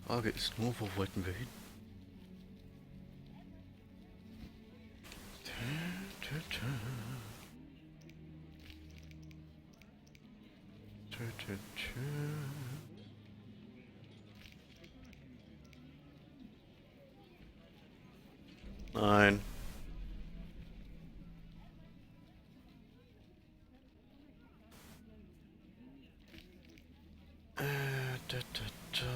Frage ist nur, wo wollten wir hin? Tö, tö, tö, tö, tö. Nein. Da, da, da.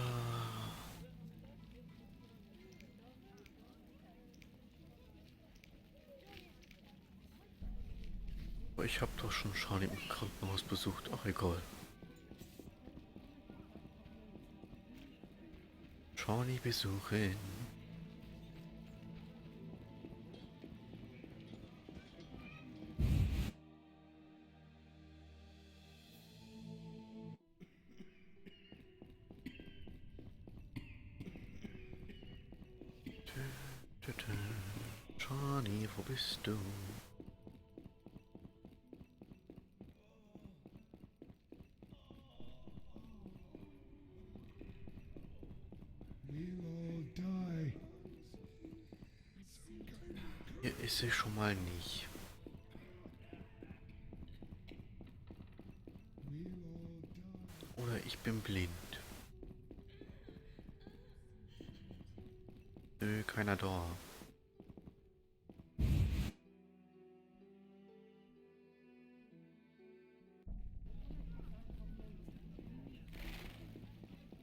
Aber ich habe doch schon Charlie im Krankenhaus besucht. Ach, egal. Charlie besuchen. Tö, tö, tö. Charlie, wo bist du? We'll all die. Hier ist sie schon mal nicht. We'll all die. Oder ich bin blind. Nö, keiner da.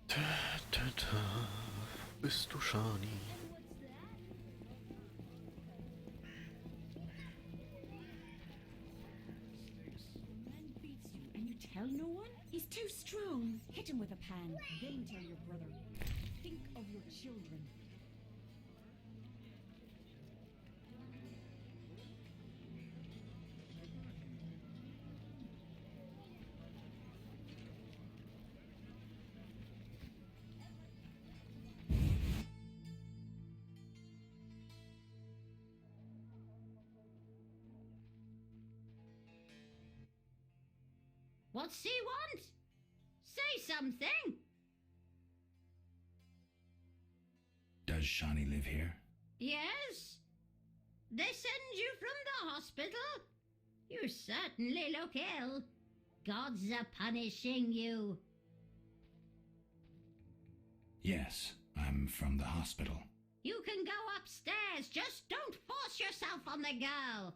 Ta, ta, ta. Wo bist du, Charlie? Man beats you and you tell no one? He's too strong. Hit him with a pan. Then tell your brother. Think of your children. What's he want? Say something. Does Shawnee live here? Yes? They send you from the hospital? You certainly look ill. God's a-punishing you. Yes, I'm from the hospital. You can go upstairs. Just don't force yourself on the girl.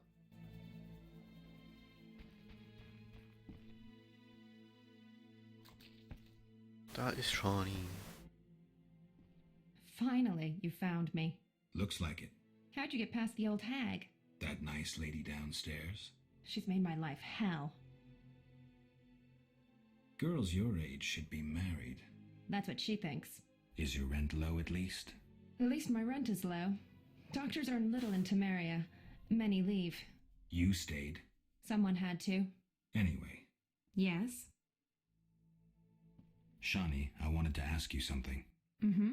Da ist Charlie. Finally, you found me. Looks like it. How'd you get past the old hag? That nice lady downstairs. She's made my life hell. Girls your age should be married. That's what she thinks. Is your rent low at least? At least my rent is low. Doctors earn little in Temeria. Many leave. You stayed. Someone had to. Anyway, Yes? Shawnee, I wanted to ask you something. Mm-hmm.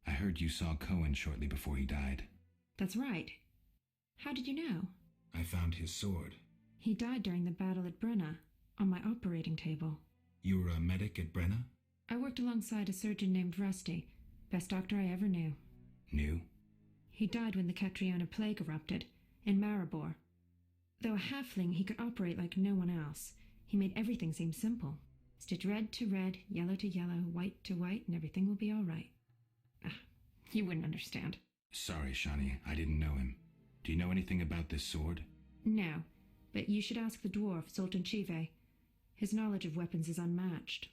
I heard you saw Cohen shortly before he died. That's right. How did you know? I found his sword. He died during the battle at Brenna, on my operating table. You were a medic at Brenna? I worked alongside a surgeon named Rusty, best doctor I ever knew. Knew? He died when the Catriona plague erupted, in Maribor. Though a halfling, he could operate like no one else. He made everything seem simple. Stitch red to red, yellow to yellow, white to white, and everything will be all right. Ah, you wouldn't understand. Sorry, Shawnee, I didn't know him. Do you know anything about this sword? No, but you should ask the dwarf, Sultan Chive. His knowledge of weapons is unmatched.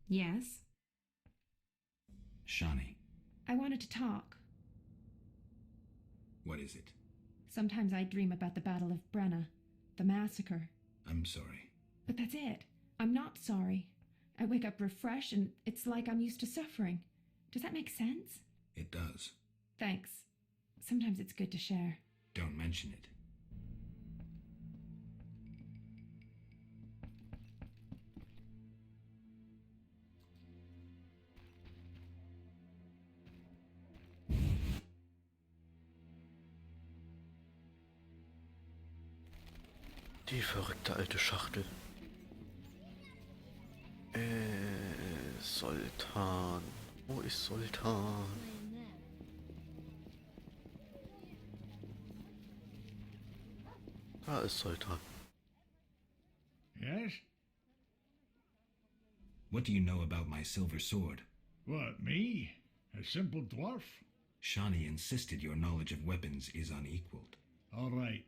Yes? Shawnee, I wanted to talk. what is it? Sometimes I dream about the Battle of Brenna, the massacre. I'm sorry. But that's it. I'm not sorry. I wake up refreshed and it's like I'm used to suffering. Does that make sense? It does. Thanks. Sometimes it's good to share. Don't mention it. Die verrückte alte Schachtel. Sultan. Wo ist Sultan? Da ist Sultan. Yes? What do you know about my silver sword? What, me? A simple dwarf? Shawnee insisted your knowledge of weapons is unequaled. All right.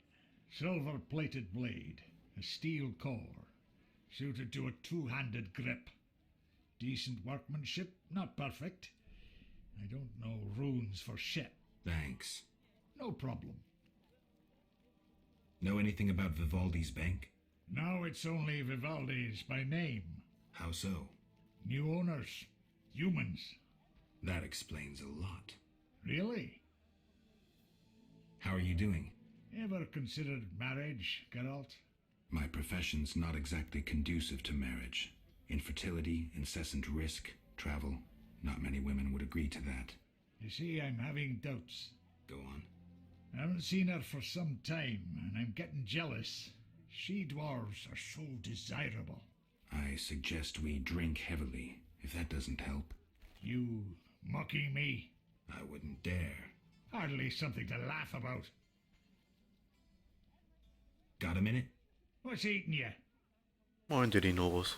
Silver-plated blade. A steel core. Suited to a two-handed grip. Decent workmanship, not perfect. I don't know runes for shit. Thanks. No problem. Know anything about Vivaldi's bank? Now it's only Vivaldi's by name. How so? New owners. Humans. That explains a lot. Really? How are you doing? Ever considered marriage, Geralt? My profession's not exactly conducive to marriage. Infertility, incessant risk, travel. Not many women would agree to that. You see, I'm having doubts. Go on. I haven't seen her for some time, and I'm getting jealous. She-dwarves are so desirable. I suggest we drink heavily, if that doesn't help. You mocking me? I wouldn't dare. Hardly something to laugh about. Got a minute? What's eating you? Moin, die Novus.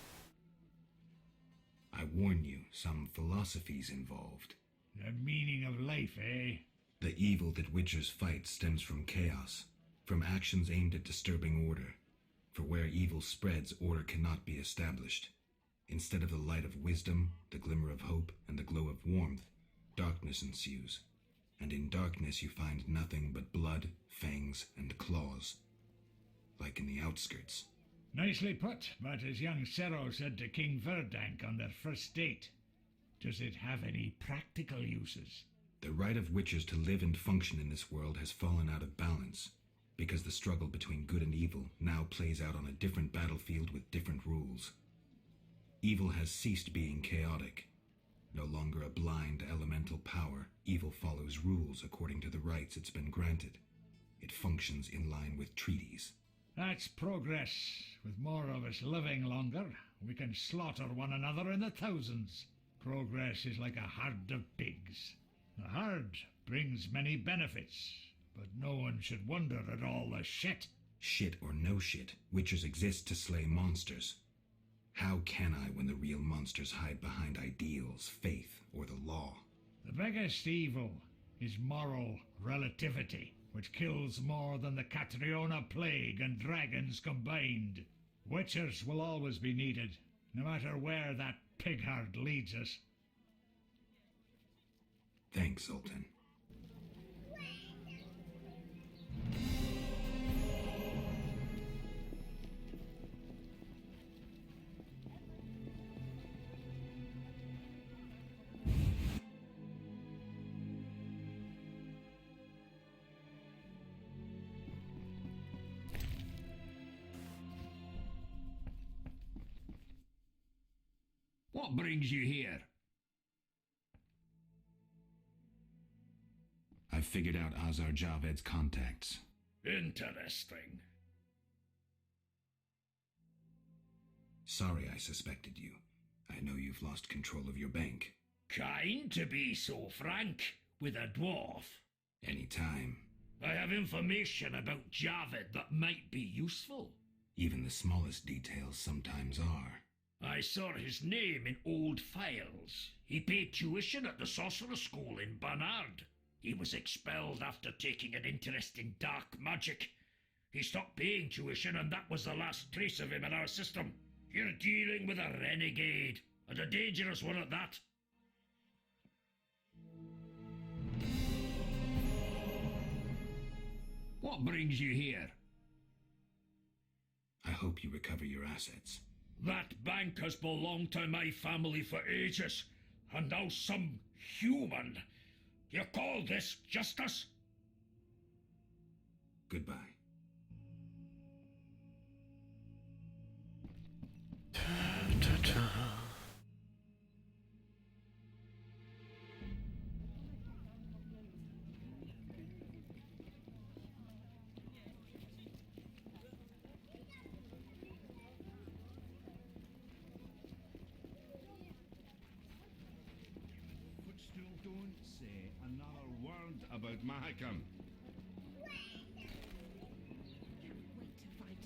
I warn you, some philosophy's involved. The meaning of life, eh? The evil that witchers fight stems from chaos, from actions aimed at disturbing order. For where evil spreads, order cannot be established. Instead of the light of wisdom, the glimmer of hope, and the glow of warmth, darkness ensues. And in darkness you find nothing but blood, fangs, and claws. Like in the outskirts. Nicely put, but as young Cero said to King Verdank on their first date, does it have any practical uses? The right of witchers to live and function in this world has fallen out of balance, because the struggle between good and evil now plays out on a different battlefield with different rules. Evil has ceased being chaotic. No longer a blind elemental power, evil follows rules according to the rights it's been granted. It functions in line with treaties. That's progress. With more of us living longer, we can slaughter one another in the thousands. Progress is like a herd of pigs. The herd brings many benefits, but no one should wonder at all the shit. Shit or no shit, witchers exist to slay monsters. How can I when the real monsters hide behind ideals, faith, or the law? The biggest evil is moral relativity, which kills more than the Catriona plague and dragons combined. Witchers will always be needed, no matter where that pig herd leads us. Thanks, Sultan. What brings you here? I've figured out Azar Javed's contacts. Interesting. Sorry I suspected you. I know you've lost control of your bank. Kind to be so frank with a dwarf. Anytime. I have information about Javed that might be useful. Even the smallest details sometimes are. I saw his name in old files. He paid tuition at the sorcerer school in Barnard. He was expelled after taking an interest in dark magic. He stopped paying tuition, and that was the last trace of him in our system. You're dealing with a renegade, and a dangerous one at that. What brings you here? I hope you recover your assets. That bank has belonged to my family for ages, and now some human. You call this justice? Goodbye. Ta-ta. heard about Mahakam? Wait to fight.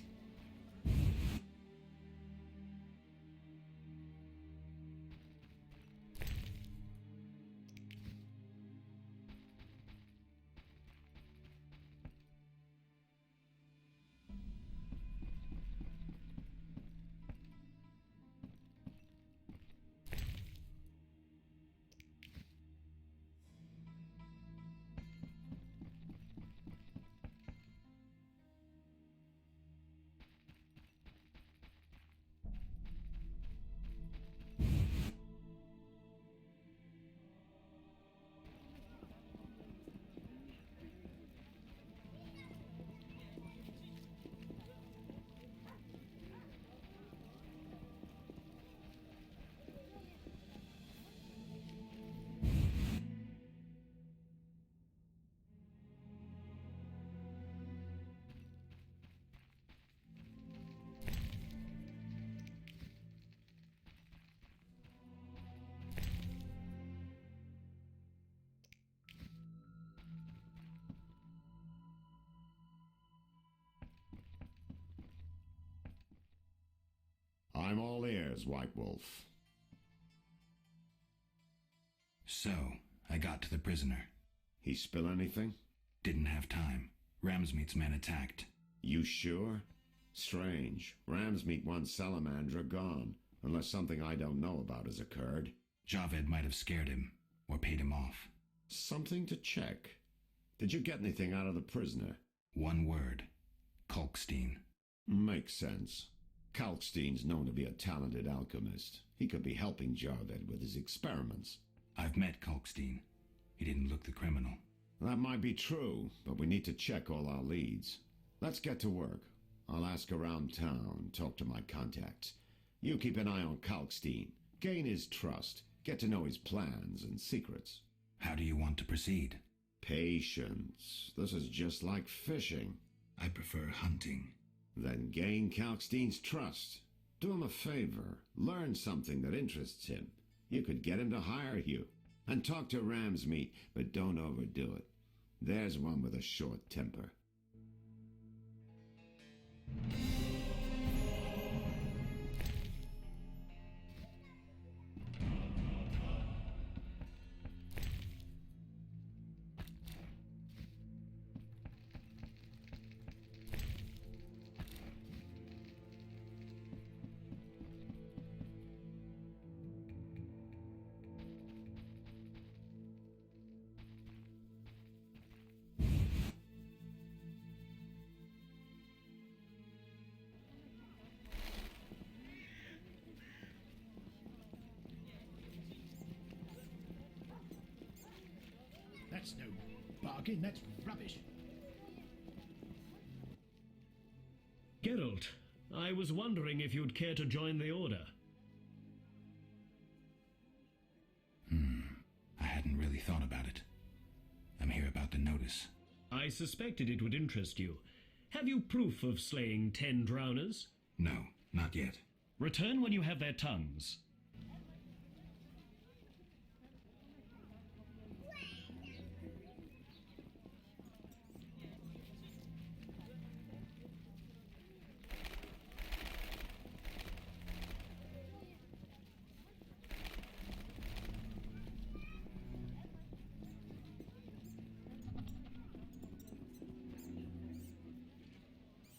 I'm all ears, White Wolf. So, I got to the prisoner. He spill anything? Didn't have time. Ramsmeat's men attacked. You sure? Strange. Ramsmeat wants Salamandra gone, unless something I don't know about has occurred. Javed might have scared him, or paid him off. Something to check. Did you get anything out of the prisoner? One word. Kalkstein. Makes sense. Kalkstein's known to be a talented alchemist. He could be helping Javed with his experiments. I've met Kalkstein. He didn't look the criminal. That might be true, but we need to check all our leads. Let's get to work. I'll ask around town, talk to my contacts. You keep an eye on Kalkstein. Gain his trust. Get to know his plans and secrets. How do you want to proceed? Patience. This is just like fishing. I prefer hunting. Then gain Kalkstein's trust. Do him a favor. Learn something that interests him. You could get him to hire you. And talk to Ramsmeat, but don't overdo it. There's one with a short temper. That's no bargain, that's rubbish. Geralt, I was wondering if you'd care to join the Order. I hadn't really thought about it. I'm here about the notice. I suspected it would interest you. Have you proof of slaying 10 drowners? No, not yet. Return when you have their tongues.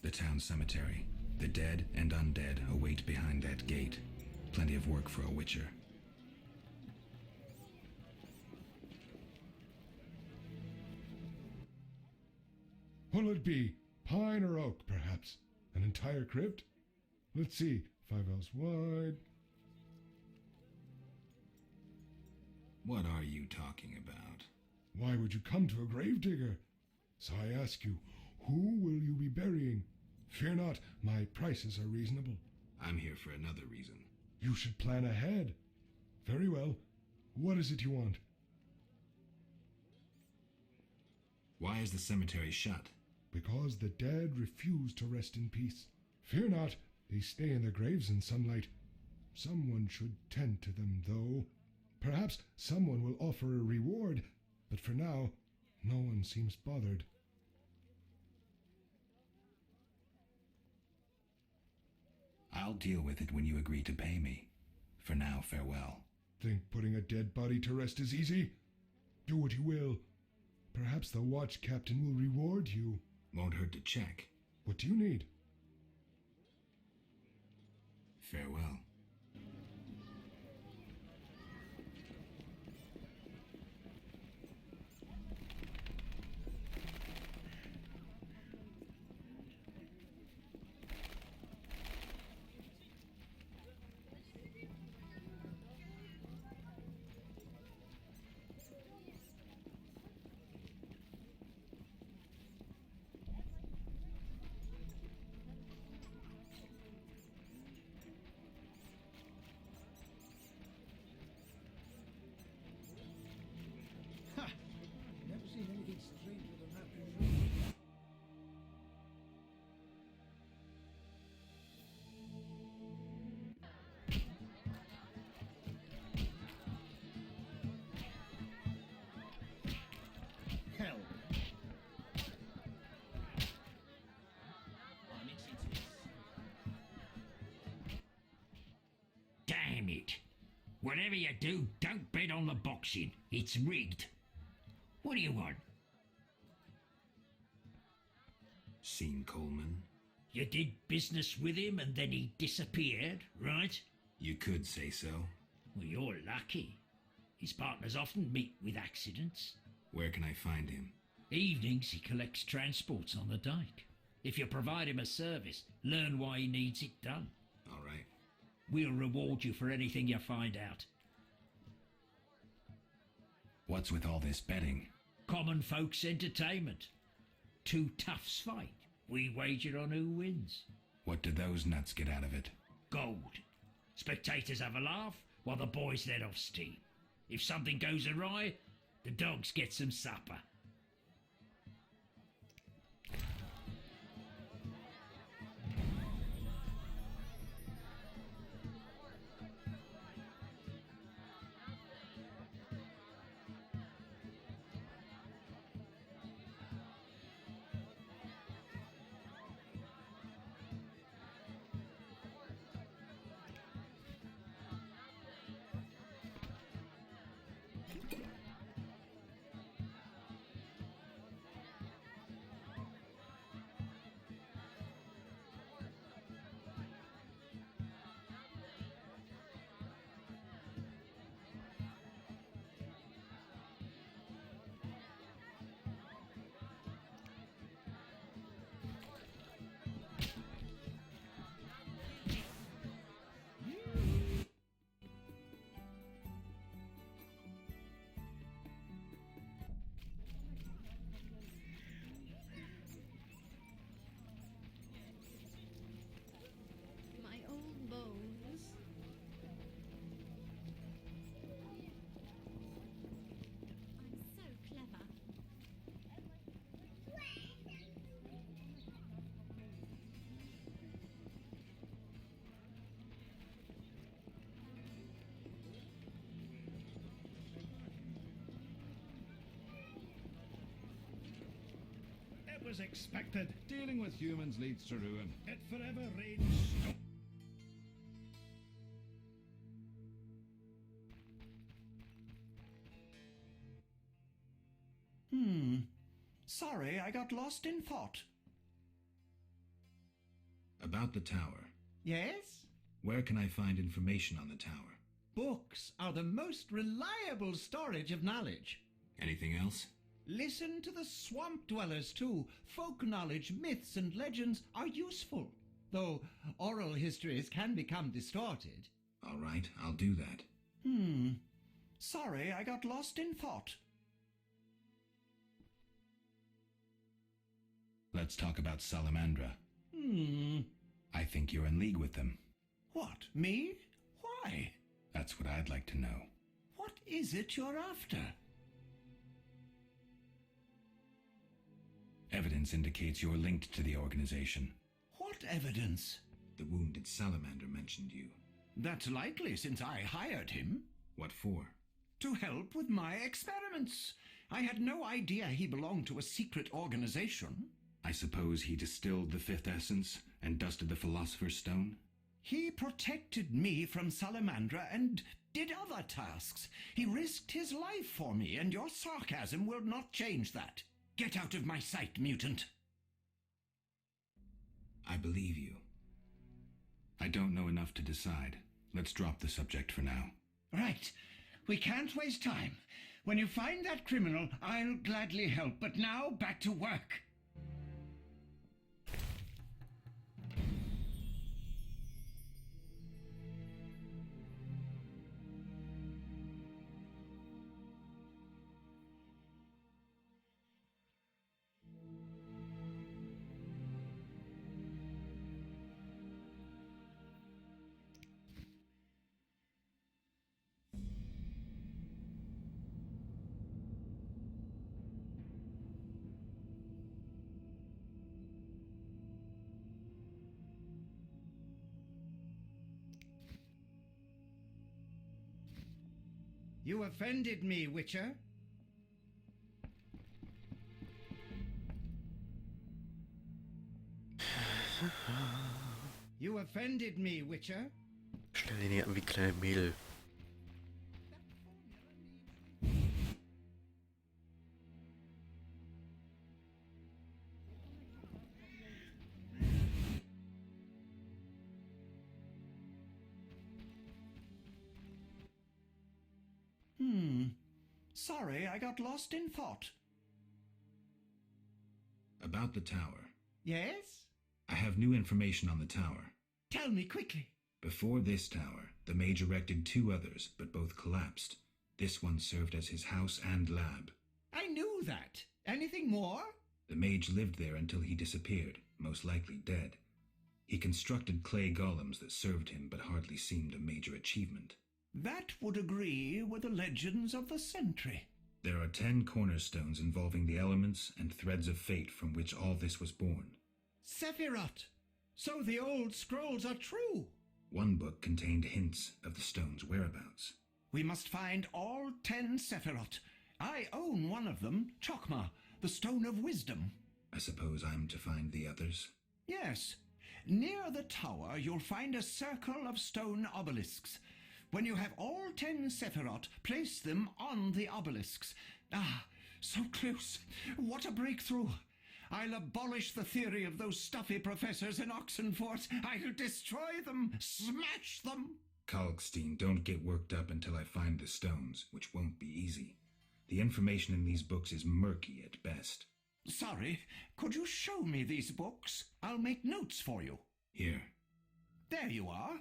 The town cemetery. The dead and undead await behind that gate. Plenty of work for a witcher. What'll it be? Pine or oak, perhaps? An entire crypt? Let's see. 5 ells wide. What are you talking about? Why would you come to a gravedigger? So I ask you, who will you be burying? Fear not, my prices are reasonable. I'm here for another reason. You should plan ahead. Very well. What is it you want? Why is the cemetery shut? Because the dead refuse to rest in peace. Fear not, they stay in their graves in sunlight. Someone should tend to them, though. Perhaps someone will offer a reward, but for now, No one seems bothered. I'll deal with it when you agree to pay me. For now, farewell. Think putting a dead body to rest is easy? Do what you will. Perhaps the watch captain will reward you. Won't hurt to check. What do you need? Farewell. Never seen anything stranger than that before. Hell. Damn it. Whatever you do, don't bet on the boxing. It's rigged. What do you want? Seen Coleman? You did business with him and then he disappeared, right? You could say so. Well, you're lucky. His partners often meet with accidents. Where can I find him? Evenings he collects transports on the dike. If you provide him a service, learn why he needs it done. All right. We'll reward you for anything you find out. What's with all this betting? Common folks' entertainment. Two toughs fight. We wager on who wins. What do those nuts get out of it? Gold. Spectators have a laugh while the boys let off steam. If something goes awry, the dogs get some supper. My old bones. I'm so clever. It was expected. Dealing with humans leads to ruin. It forever rains snow. Sorry, I got lost in thought. About the tower. Yes? Where can I find information on the tower? Books are the most reliable storage of knowledge. Anything else? Listen to the swamp dwellers, too. Folk knowledge, myths, and legends are useful, though oral histories can become distorted. All right, I'll do that. Sorry, I got lost in thought. Let's talk about Salamandra. I think you're in league with them. What, me? Why? That's what I'd like to know. What is it you're after? Evidence indicates you're linked to the organization. What evidence? The wounded salamander mentioned you. That's likely, since I hired him. What for? To help with my experiments. I had no idea he belonged to a secret organization. I suppose he distilled the fifth essence and dusted the Philosopher's Stone? He protected me from Salamandra and did other tasks. He risked his life for me, and your sarcasm will not change that. Get out of my sight, mutant. I believe you. I don't know enough to decide. Let's drop the subject for now. Right. We can't waste time. When you find that criminal, I'll gladly help. But now, back to work. You offended me, Witcher. You offended me, Witcher. Stell ihn hier an wie kleine Mädel. Sorry, I got lost in thought. About the tower. Yes? I have new information on the tower. Tell me quickly. Before this tower, the mage erected two others, but both collapsed. This one served as his house and lab. I knew that. Anything more? The mage lived there until he disappeared, most likely dead. He constructed clay golems that served him but hardly seemed a major achievement. That would agree with the legends of the century. There are 10 cornerstones involving the elements and threads of fate from which all this was born. Sephiroth! So the old scrolls are true! One book contained hints of the stone's whereabouts. We must find all 10 Sephiroth. I own one of them, Chokmah, the Stone of Wisdom. I suppose I'm to find the others? Yes. Near the tower, you'll find a circle of stone obelisks. When you have all 10 Sephiroth, place them on the obelisks. Ah, so close. What a breakthrough. I'll abolish the theory of those stuffy professors in Oxenfort. I'll destroy them, smash them. Kalkstein, don't get worked up until I find the stones, which won't be easy. The information in these books is murky at best. Sorry, could you show me these books? I'll make notes for you. Here. There you are.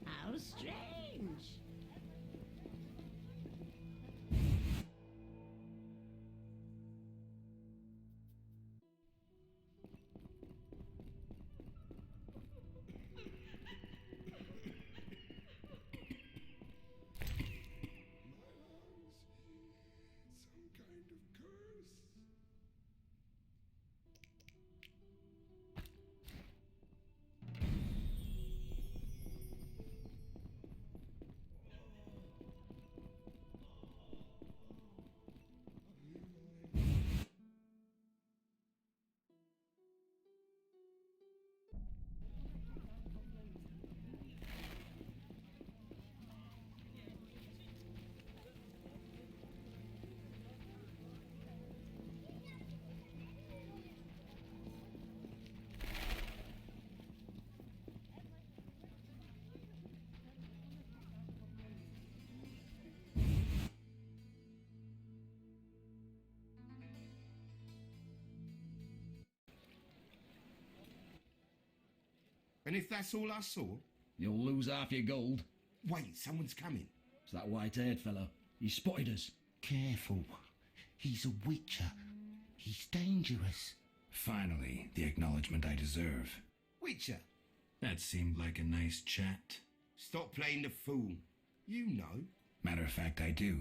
How strange. Some kind of curse. And if that's all I saw? You'll lose half your gold. Wait, someone's coming. It's that white-haired fellow. He spotted us. Careful. He's a witcher. He's dangerous. Finally, the acknowledgement I deserve. Witcher? That seemed like a nice chat. Stop playing the fool. You know. Matter of fact, I do.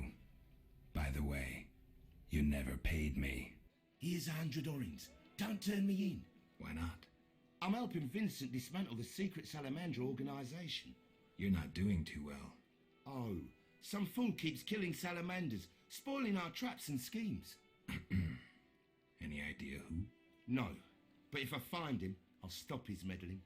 By the way, you never paid me. Here's 100 orange. Don't turn me in. Why not? I'm helping Vincent dismantle the secret salamander organisation. You're not doing too well. Oh, some fool keeps killing salamanders, spoiling our traps and schemes. Any idea who? No, but if I find him, I'll stop his meddling.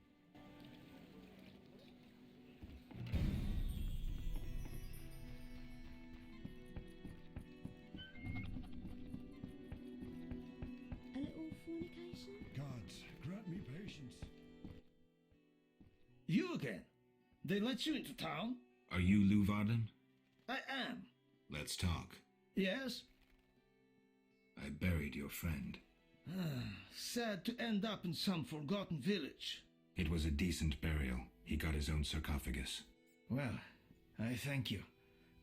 A little fornication? God, grant me patience. You again? They let you into town? Are you Lou Varden? I am. Let's talk. Yes? I buried your friend. Sad to end up in some forgotten village. It was a decent burial. He got his own sarcophagus. Well, I thank you.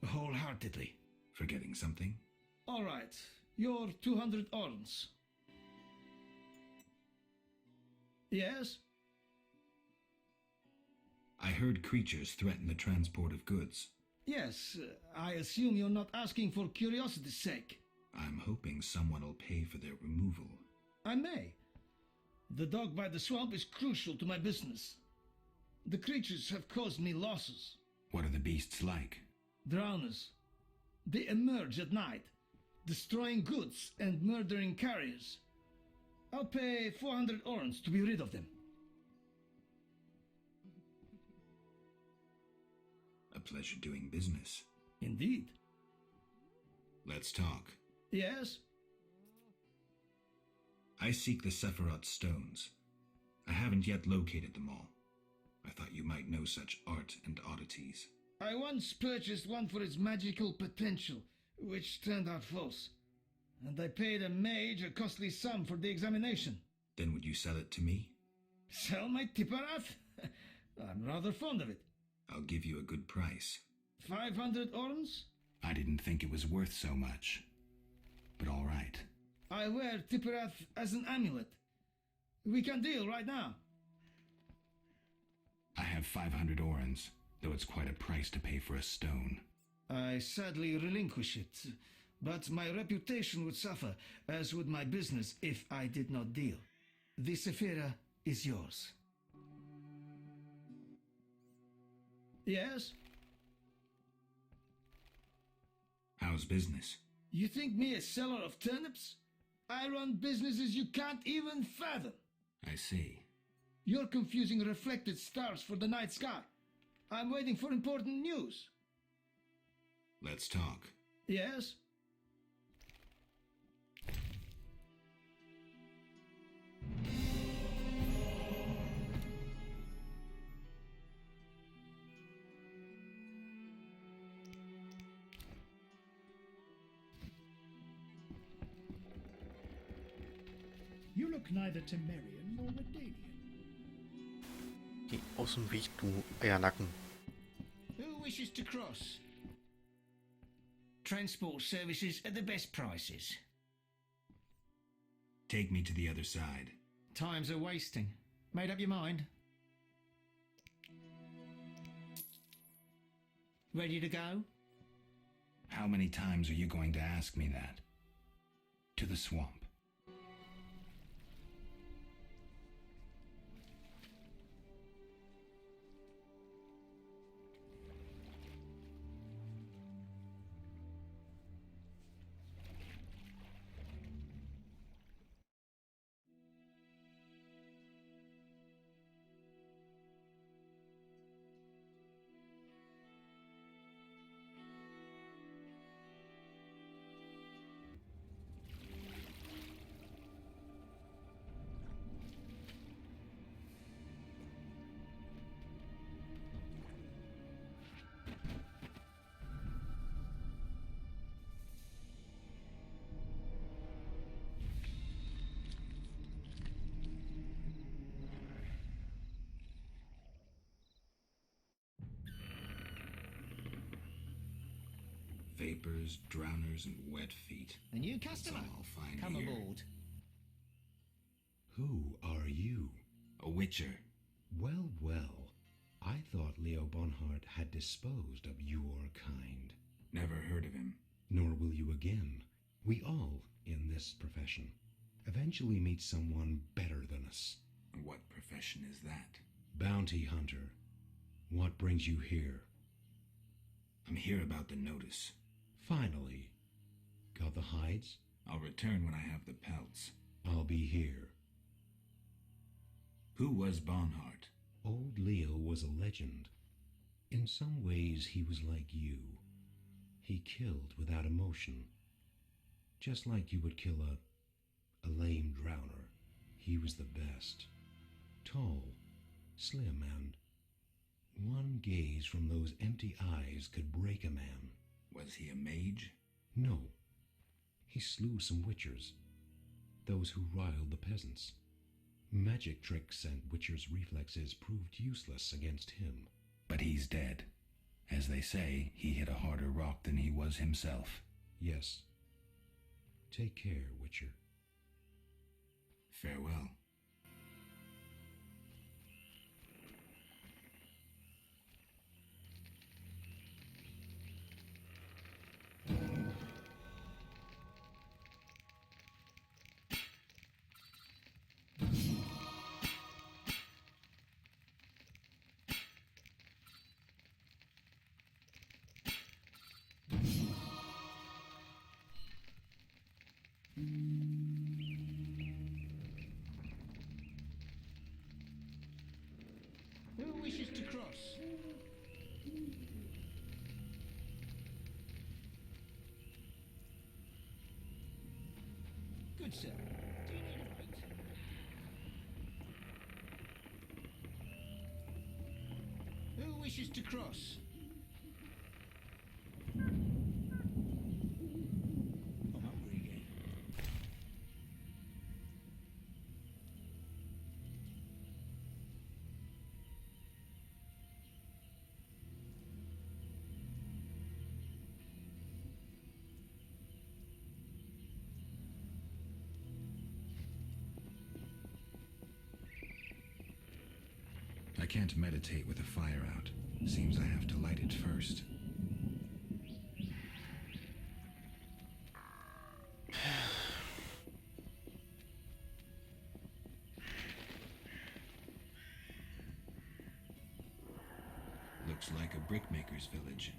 Wholeheartedly. Forgetting something? All right. Your 200 orns. Yes? I heard creatures threaten the transport of goods. Yes, I assume you're not asking for curiosity's sake. I'm hoping someone will pay for their removal. I may. The dog by the swamp is crucial to my business. The creatures have caused me losses. What are the beasts like? Drowners. They emerge at night, destroying goods and murdering carriers. I'll pay 400 orns to be rid of them. A pleasure doing business. Indeed. Let's talk. Yes? I seek the Sephiroth stones. I haven't yet located them all. I thought you might know such art and oddities. I once purchased one for its magical potential, which turned out false. And I paid a mage a costly sum for the examination. Then would you sell it to me? Sell my Tipparath? I'm rather fond of it. I'll give you a good price. 500 orns? I didn't think it was worth so much. But all right. I wear Tipparath as an amulet. We can deal right now. I have 500 orens, though it's quite a price to pay for a stone. I sadly relinquish it, but my reputation would suffer, as would my business if I did not deal. The Sephira is yours. Yes? How's business? You think me a seller of turnips? I run businesses you can't even fathom. I see. You're confusing reflected stars for the night sky. I'm waiting for important news. Let's talk. Yes? You look neither Temerian nor Redanian. Geh aus dem Weg, du Eiernacken. Who wishes to cross? Transport services at the best prices. Take me to the other side. Times are wasting. Made up your mind? Ready to go? How many times are you going to ask me that? To the swamp. Vapors, drowners, and wet feet. A new That's customer. all I'll find Come here. aboard. Who are you? A witcher. Well, well. I thought Leo Bonhart had disposed of your kind. Never heard of him. Nor will you again. We all, in this profession, eventually meet someone better than us. What profession is that? Bounty hunter. What brings you here? I'm here about the notice. Finally. Got the hides? I'll return when I have the pelts. I'll be here. Who was Bonhart? Old Leo was a legend. In some ways, he was like you. He killed without emotion. Just like you would kill a lame drowner. He was the best. Tall, slim, and one gaze from those empty eyes could break a man. Was he a mage? No. He slew some witchers, those who riled the peasants. Magic tricks and witchers' reflexes proved useless against him. But he's dead. As they say, he hit a harder rock than he was himself. Yes. Take care, Witcher. Farewell. Who wishes to cross? Good sir. Do you need a fight? Who wishes to cross? I'm hungry again. I can't meditate with a fire out. Seems I have to light it first. Looks like a brickmaker's village.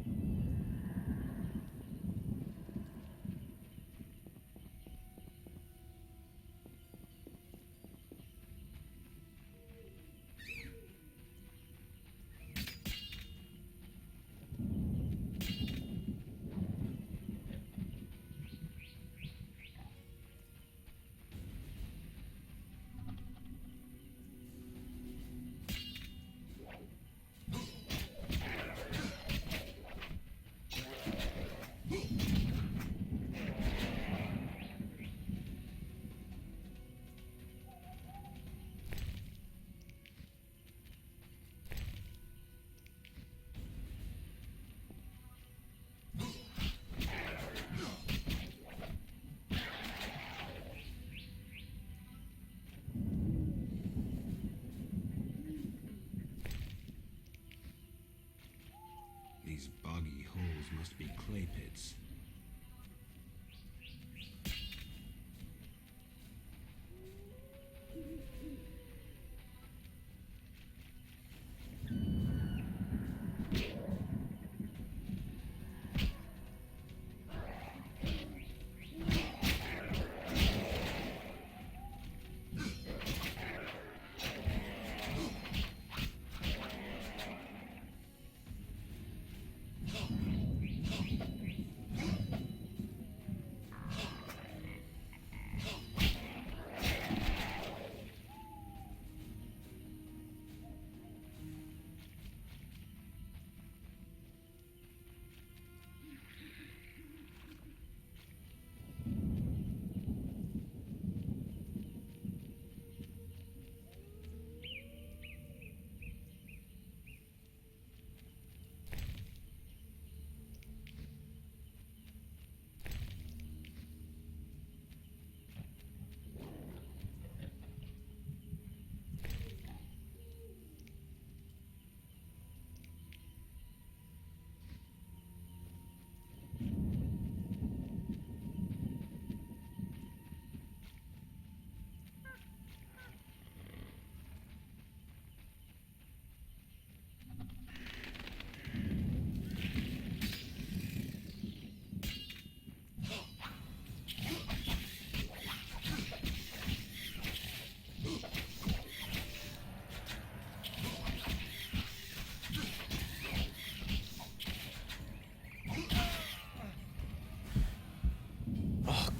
These boggy holes must be clay pits.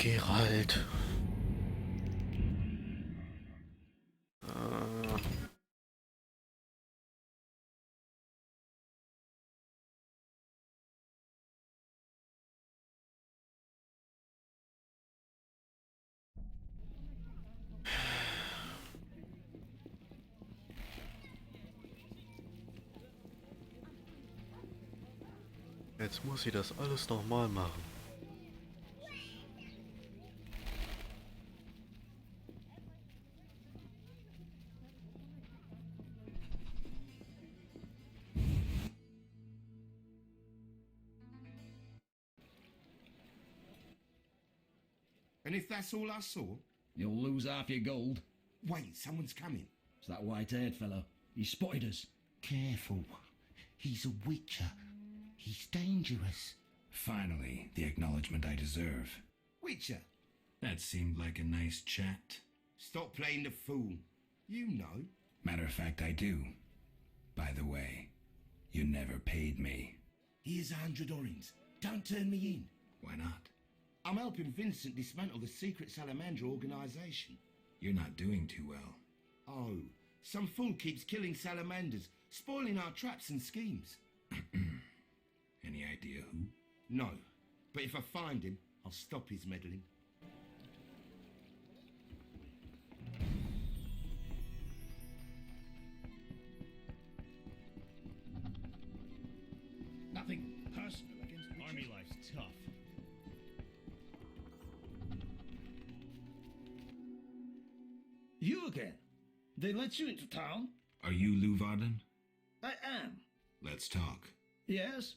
Geralt. Äh. Jetzt muss ich das alles nochmal machen. And if that's all I saw? You'll lose half your gold. Wait, someone's coming. It's that white-haired fellow. He spotted us. Careful. He's a witcher. He's dangerous. Finally, the acknowledgement I deserve. Witcher? That seemed like a nice chat. Stop playing the fool. You know. Matter of fact, I do. By the way, you never paid me. Here's 100 orins. Don't turn me in. Why not? I'm helping Vincent dismantle the secret salamander organisation. You're not doing too well. Oh, some fool keeps killing salamanders, spoiling our traps and schemes. Any idea who? No, but if I find him, I'll stop his meddling. Nothing personal against witches. Army life's tough. You again? They let you into town? Are you Luvarden? I am. Let's talk. Yes?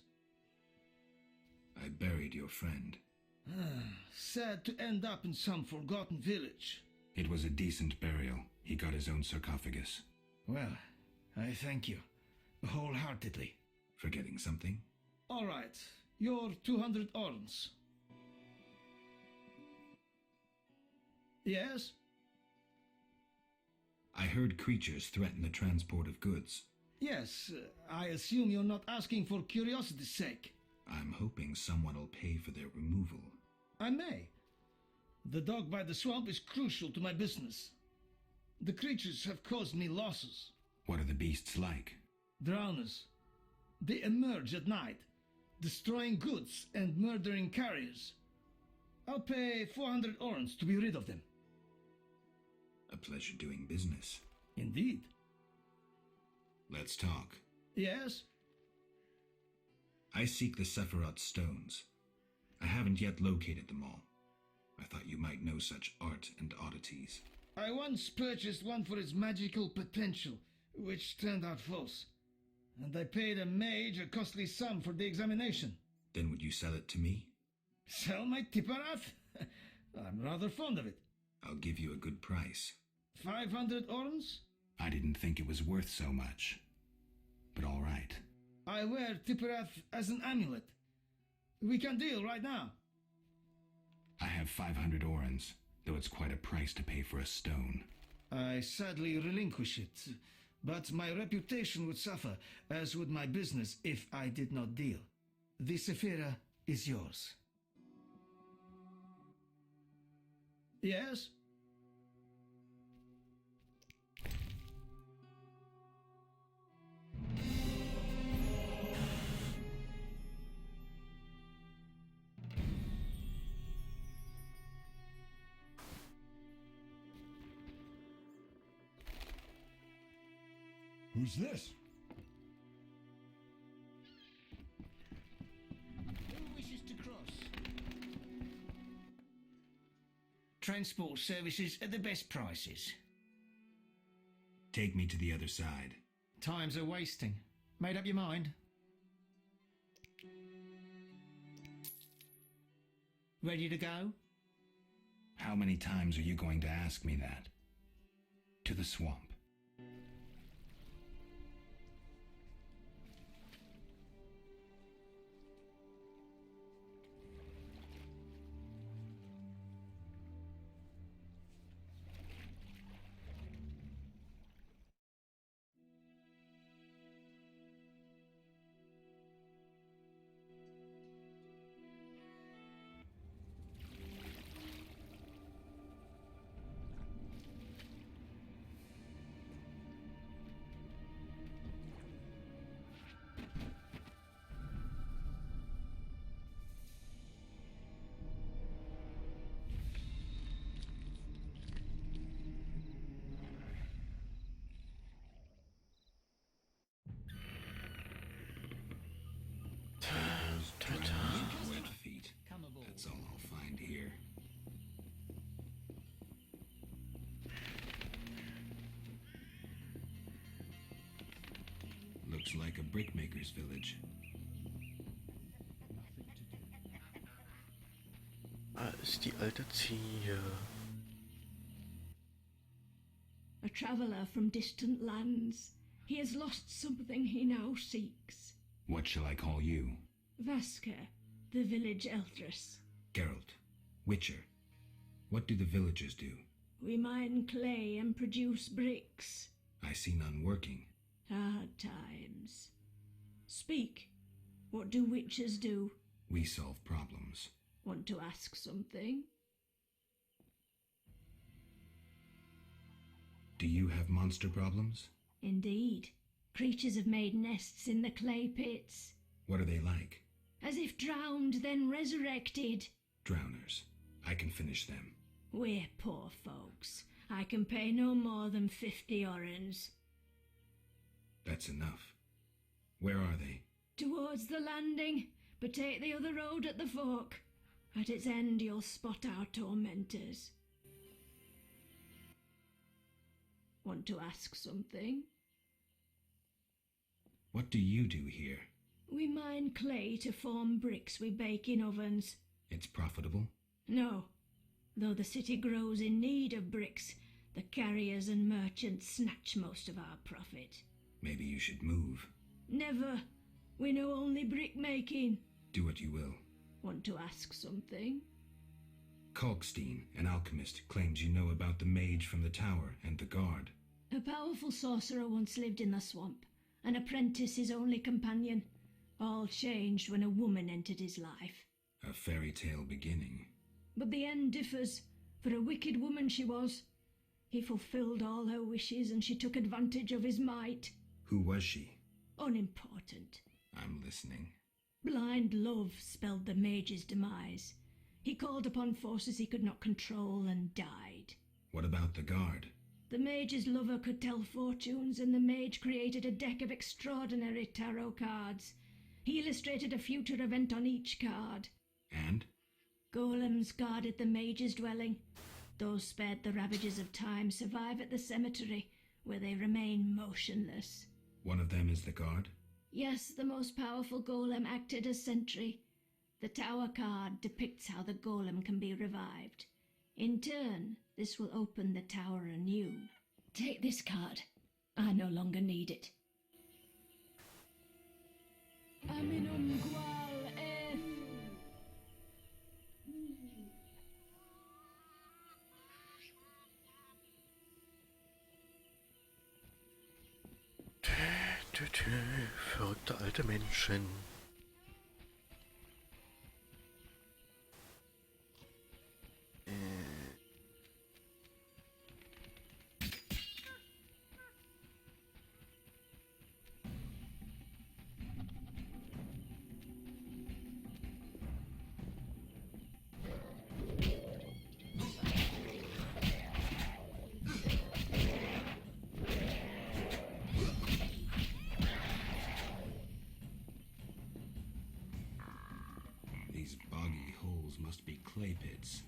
I buried your friend. Sad to end up in some forgotten village. It was a decent burial. He got his own sarcophagus. Well, I thank you. Wholeheartedly. Forgetting something? All right. Your 200 orns. Yes? I heard creatures threaten the transport of goods. Yes, I assume you're not asking for curiosity's sake. I'm hoping someone will pay for their removal. I may. The dog by the swamp is crucial to my business. The creatures have caused me losses. What are the beasts like? Drowners. They emerge at night, destroying goods and murdering carriers. I'll pay 400 orns to be rid of them. A pleasure doing business. Indeed. Let's talk. Yes? I seek the Sephiroth stones. I haven't yet located them all. I thought you might know such art and oddities. I once purchased one for its magical potential, which turned out false. And I paid a mage a costly sum for the examination. Then would you sell it to me? Sell my Tipparath? I'm rather fond of it. I'll give you a good price. 500 orns? I didn't think it was worth so much. But all right. I wear Tipparath as an amulet. We can deal right now. I have 500 orens, though it's quite a price to pay for a stone. I sadly relinquish it, but my reputation would suffer, as would my business if I did not deal. The Sephira is yours. Yes? Who's this? Who wishes to cross? Transport services at the best prices. Take me to the other side. Times are wasting. Made up your mind? Ready to go? How many times are you going to ask me that? To the swamp. brickmaker's village. Ah, ist die alte Ziege. A traveller from distant lands. He has lost something he now seeks. What shall I call you? Vasker, the village eldress. Geralt. Witcher. What do the villagers do? We mine clay and produce bricks. I see none working. Hard times. Speak. What do witches do? We solve problems. Want to ask something? Do you have monster problems? Indeed. Creatures have made nests in the clay pits. What are they like? As if drowned, then resurrected. Drowners. I can finish them. We're poor folks. I can pay no more than 50 orens. That's enough. Where are they? Towards the landing, but take the other road at the fork. At its end you'll spot our tormentors. Want to ask something? What do you do here? We mine clay to form bricks we bake in ovens. It's profitable? No. Though the city grows in need of bricks, the carriers and merchants snatch most of our profit. Maybe you should move. Never. We know only brick making. Do what you will. Want to ask something? Kalkstein, an alchemist, claims you know about the mage from the tower and the guard. A powerful sorcerer once lived in the swamp, an apprentice his only companion. All changed when a woman entered his life. A fairy tale beginning. But the end differs, for a wicked woman she was. He fulfilled all her wishes and she took advantage of his might. Who was she? Unimportant. I'm listening. Blind love spelled the mage's demise. He called upon forces he could not control and died. What about the guard? The mage's lover could tell fortunes, and the mage created a deck of extraordinary tarot cards. He illustrated a future event on each card. And? Golems guarded the mage's dwelling. Those spared the ravages of time survive at the cemetery, where they remain motionless. One of them is the guard? Yes, the most powerful golem acted as sentry. The tower card depicts how the golem can be revived. In turn, this will open the tower anew. Take this card. I no longer need it. Aminum gual eth. Verrückte alte Menschen. These boggy holes must be clay pits.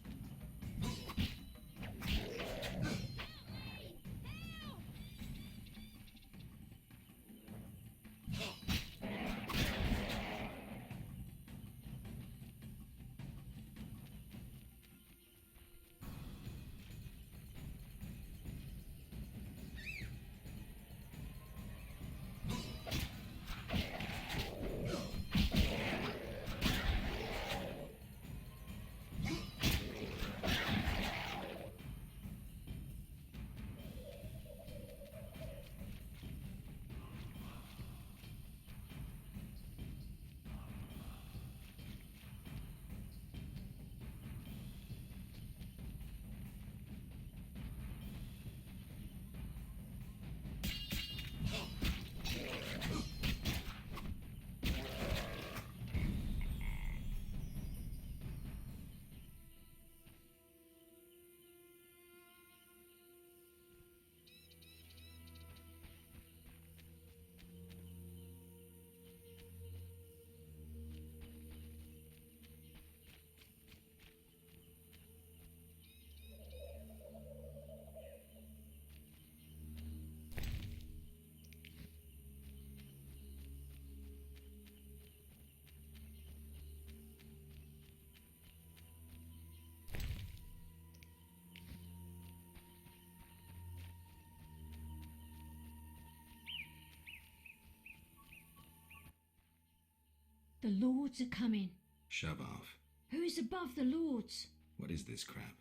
The lords are coming. Shove off. Who's above the lords? What is this crap?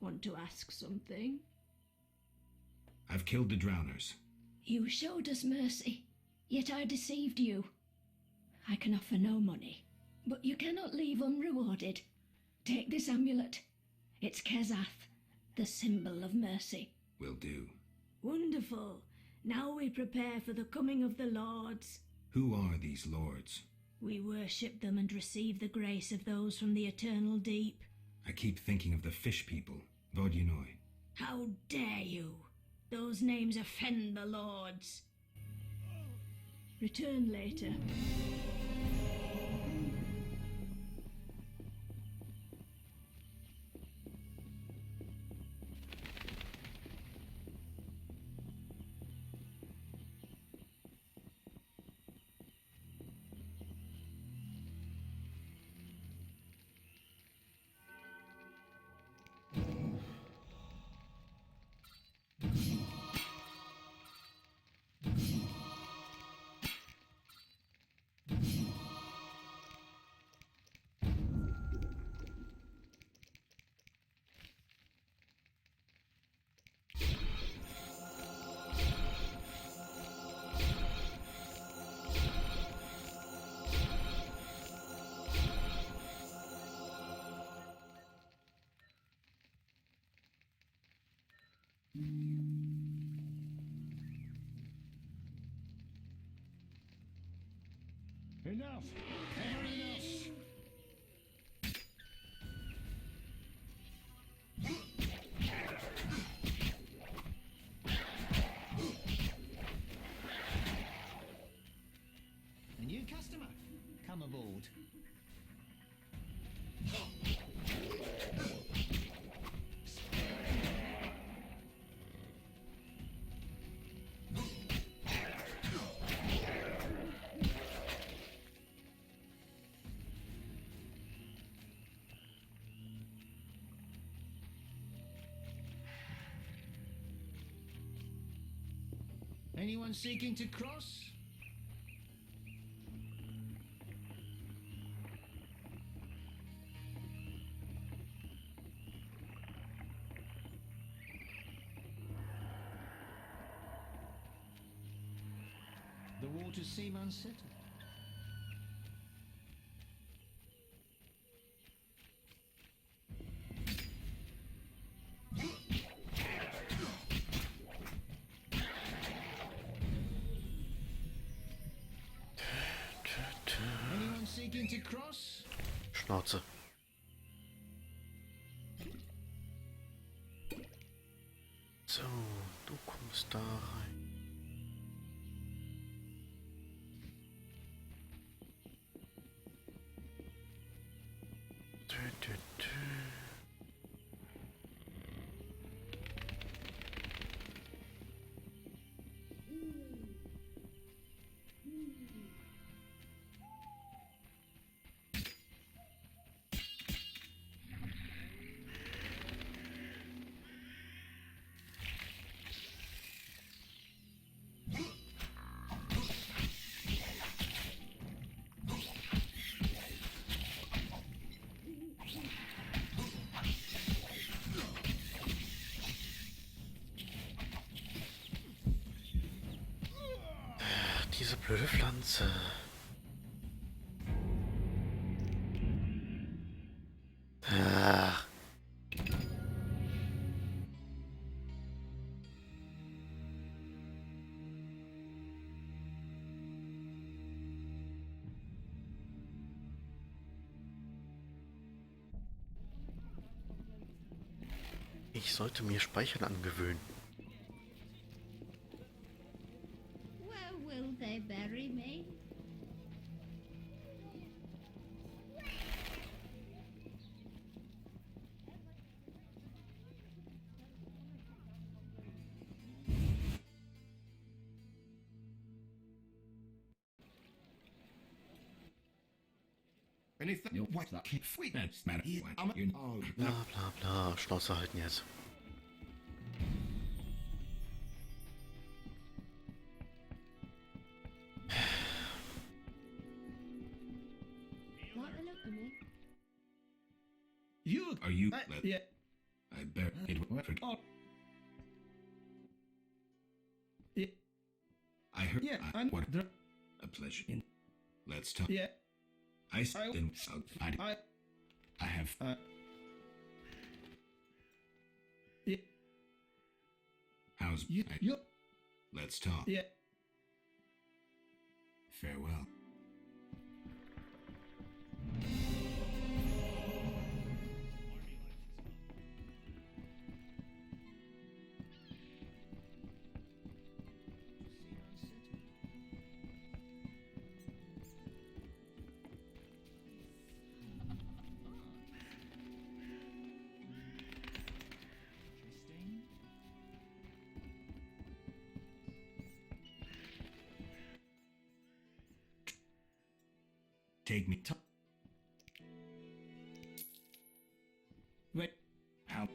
Want to ask something? I've killed the drowners. You showed us mercy, yet I deceived you. I can offer no money, but you cannot leave unrewarded. Take this amulet. It's Kezath, the symbol of mercy. Will do. Wonderful. Now we prepare for the coming of the lords. Who are these lords? We worship them and receive the grace of those from the eternal deep. I keep thinking of the fish people. Vodunoi. How dare you? Those names offend the lords. Return later. Enough! Ever enough! A new customer. Come aboard. Anyone seeking to cross? The waters seem unsettled. Anyone seeking to cross? Schnauze. So, du kommst da rein. Tü, tü, tü. Diese blöde Pflanze. Ah. Ich sollte mir Speichern angewöhnen. Where will they bury me? Anything you want that sweet That's matter. I'm Bla bla bla. Schnauze halten jetzt. Like the look of me? You Are you? yeah. I bear it for. Oh. Yeah. I heard. Yeah, I'm what a pleasure. Let's talk. Yeah. I have. Yeah. How's You, you, Let's talk. yeah. Farewell. Take me. Wait. How?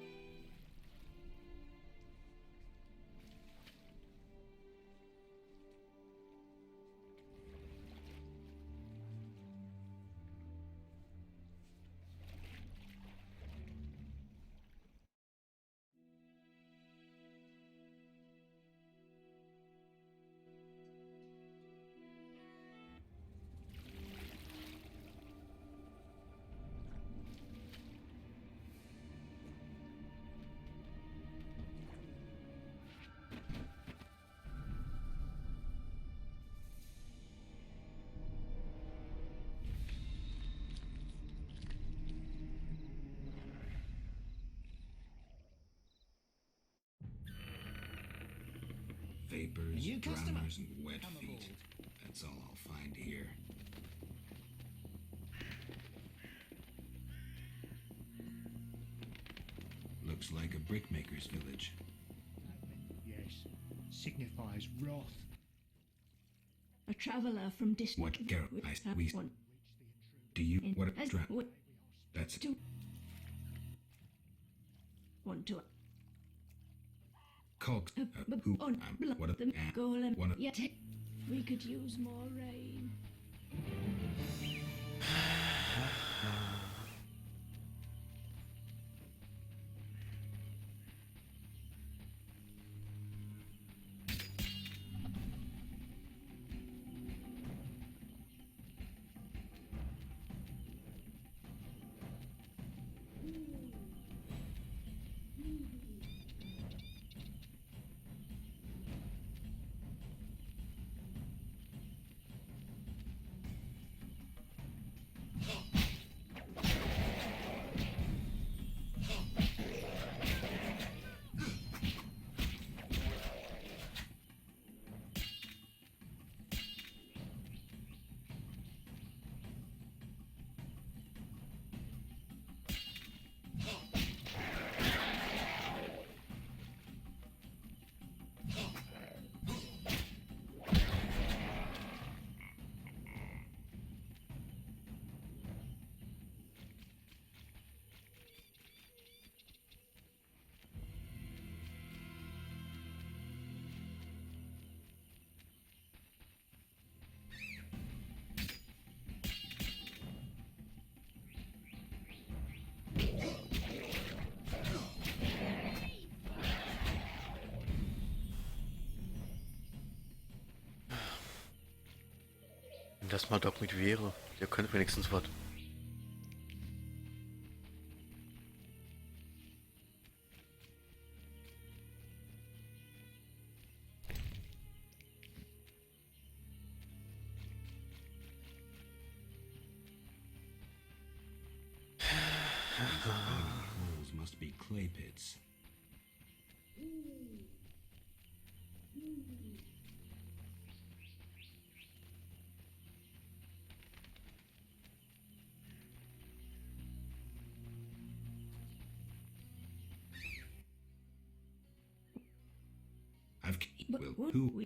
Vapors, New customer. drowners, and wet Come feet. aboard. That's all I'll find here. Looks like a brickmaker's village. Yes, signifies wrath. A traveller from distant... What, Garrett? We... Do you... What a trap. That's... Want to... Cogs. Who... what a... golem. One of... Yet we could use more rain. Wenn das mal doch mit wäre, der könnte wenigstens was. Holes must be clay pits. I've... Well, who...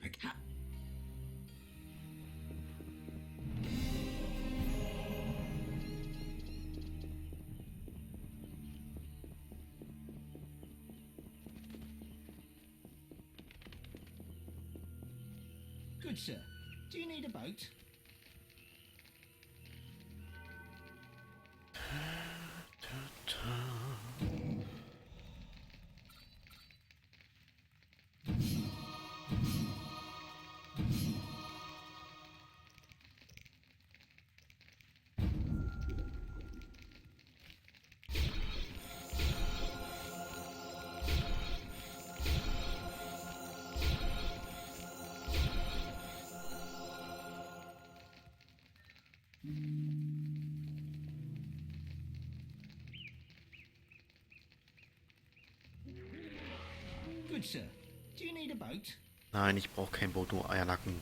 Good sir. Do you need a boat? Good sir. Do you need a boat? Nein, ich brauche kein Boot, nur Eiernacken.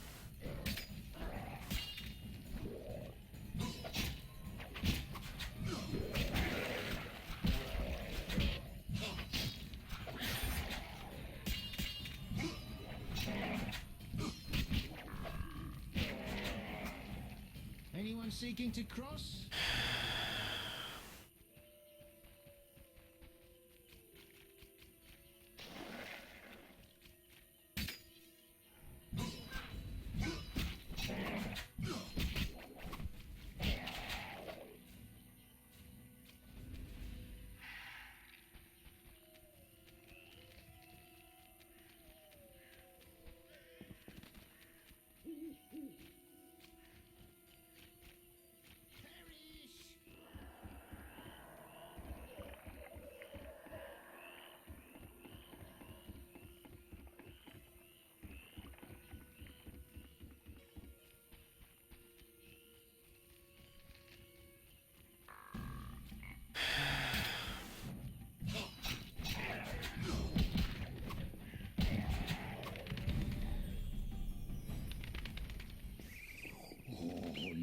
Anyone seeking to cross?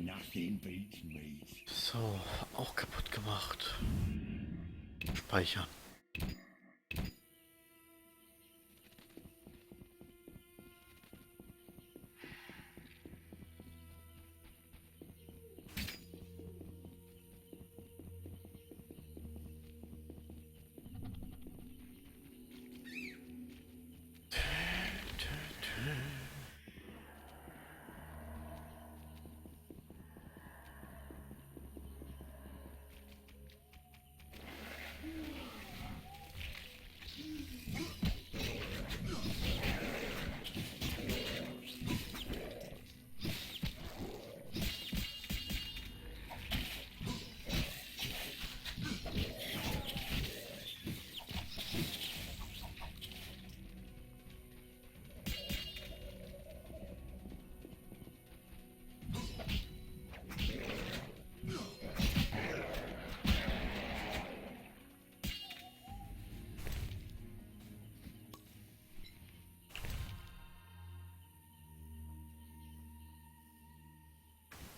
Nothing beats meat. So, auch kaputt gemacht. Speichern.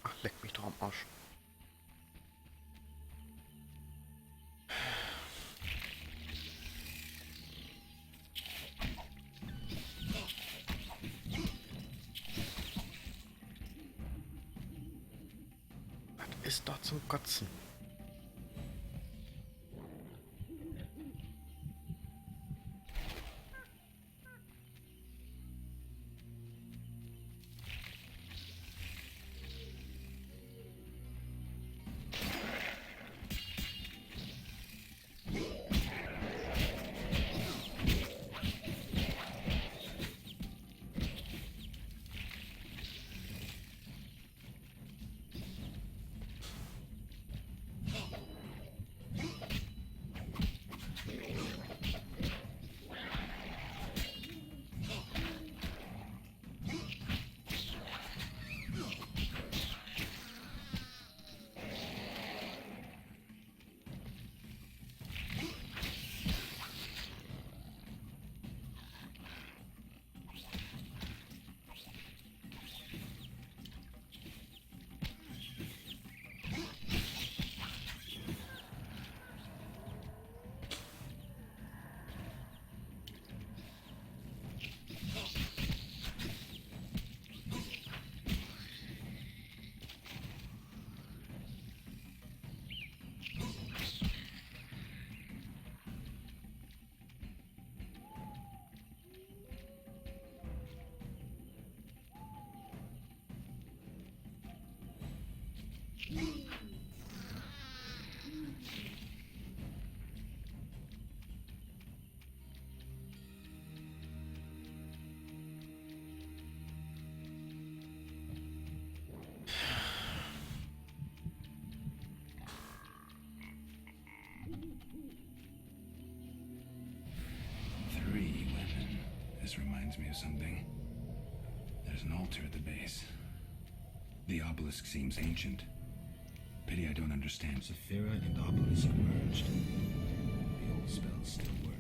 Ach, leck mich doch am Arsch. Was ist da zum Kotzen? reminds me of something. There's an altar at the base. The obelisk seems ancient. Pity I don't understand. Saphira and obelisk merged. The old spells still work.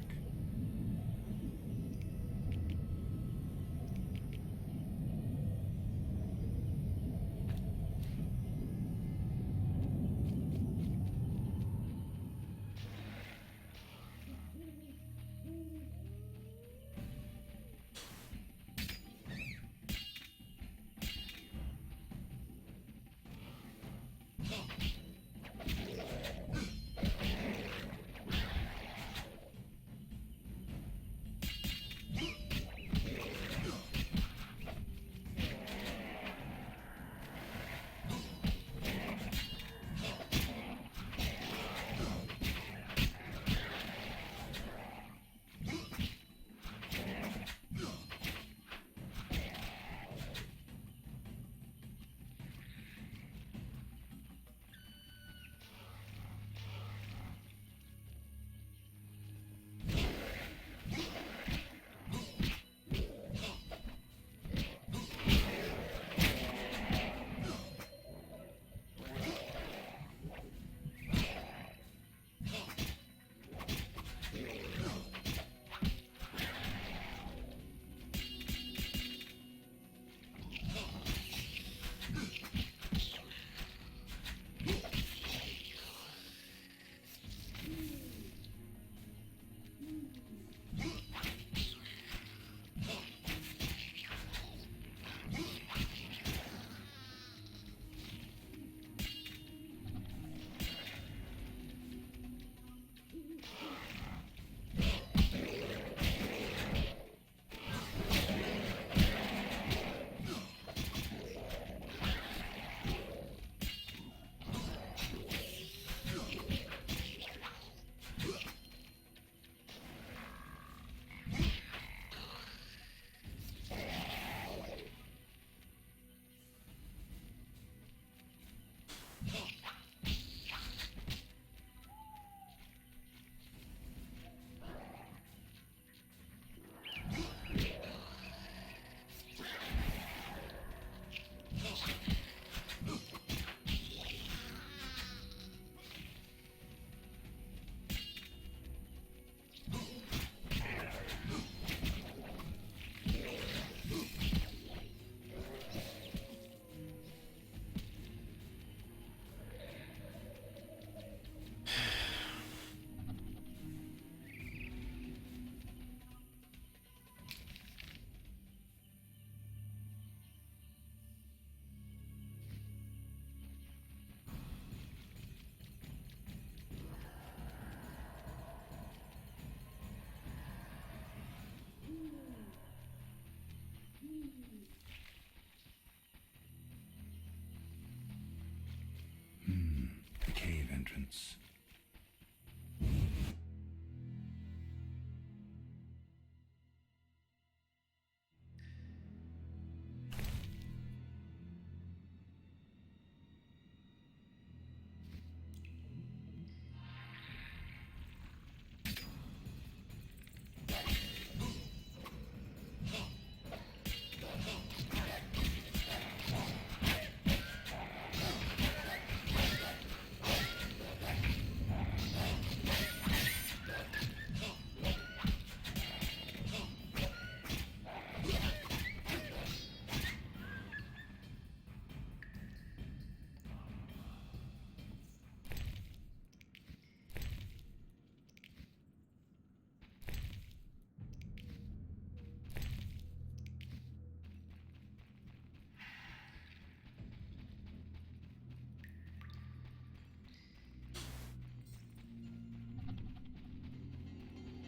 The cave entrance.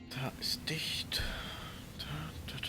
Da ist dicht. Da, da, da.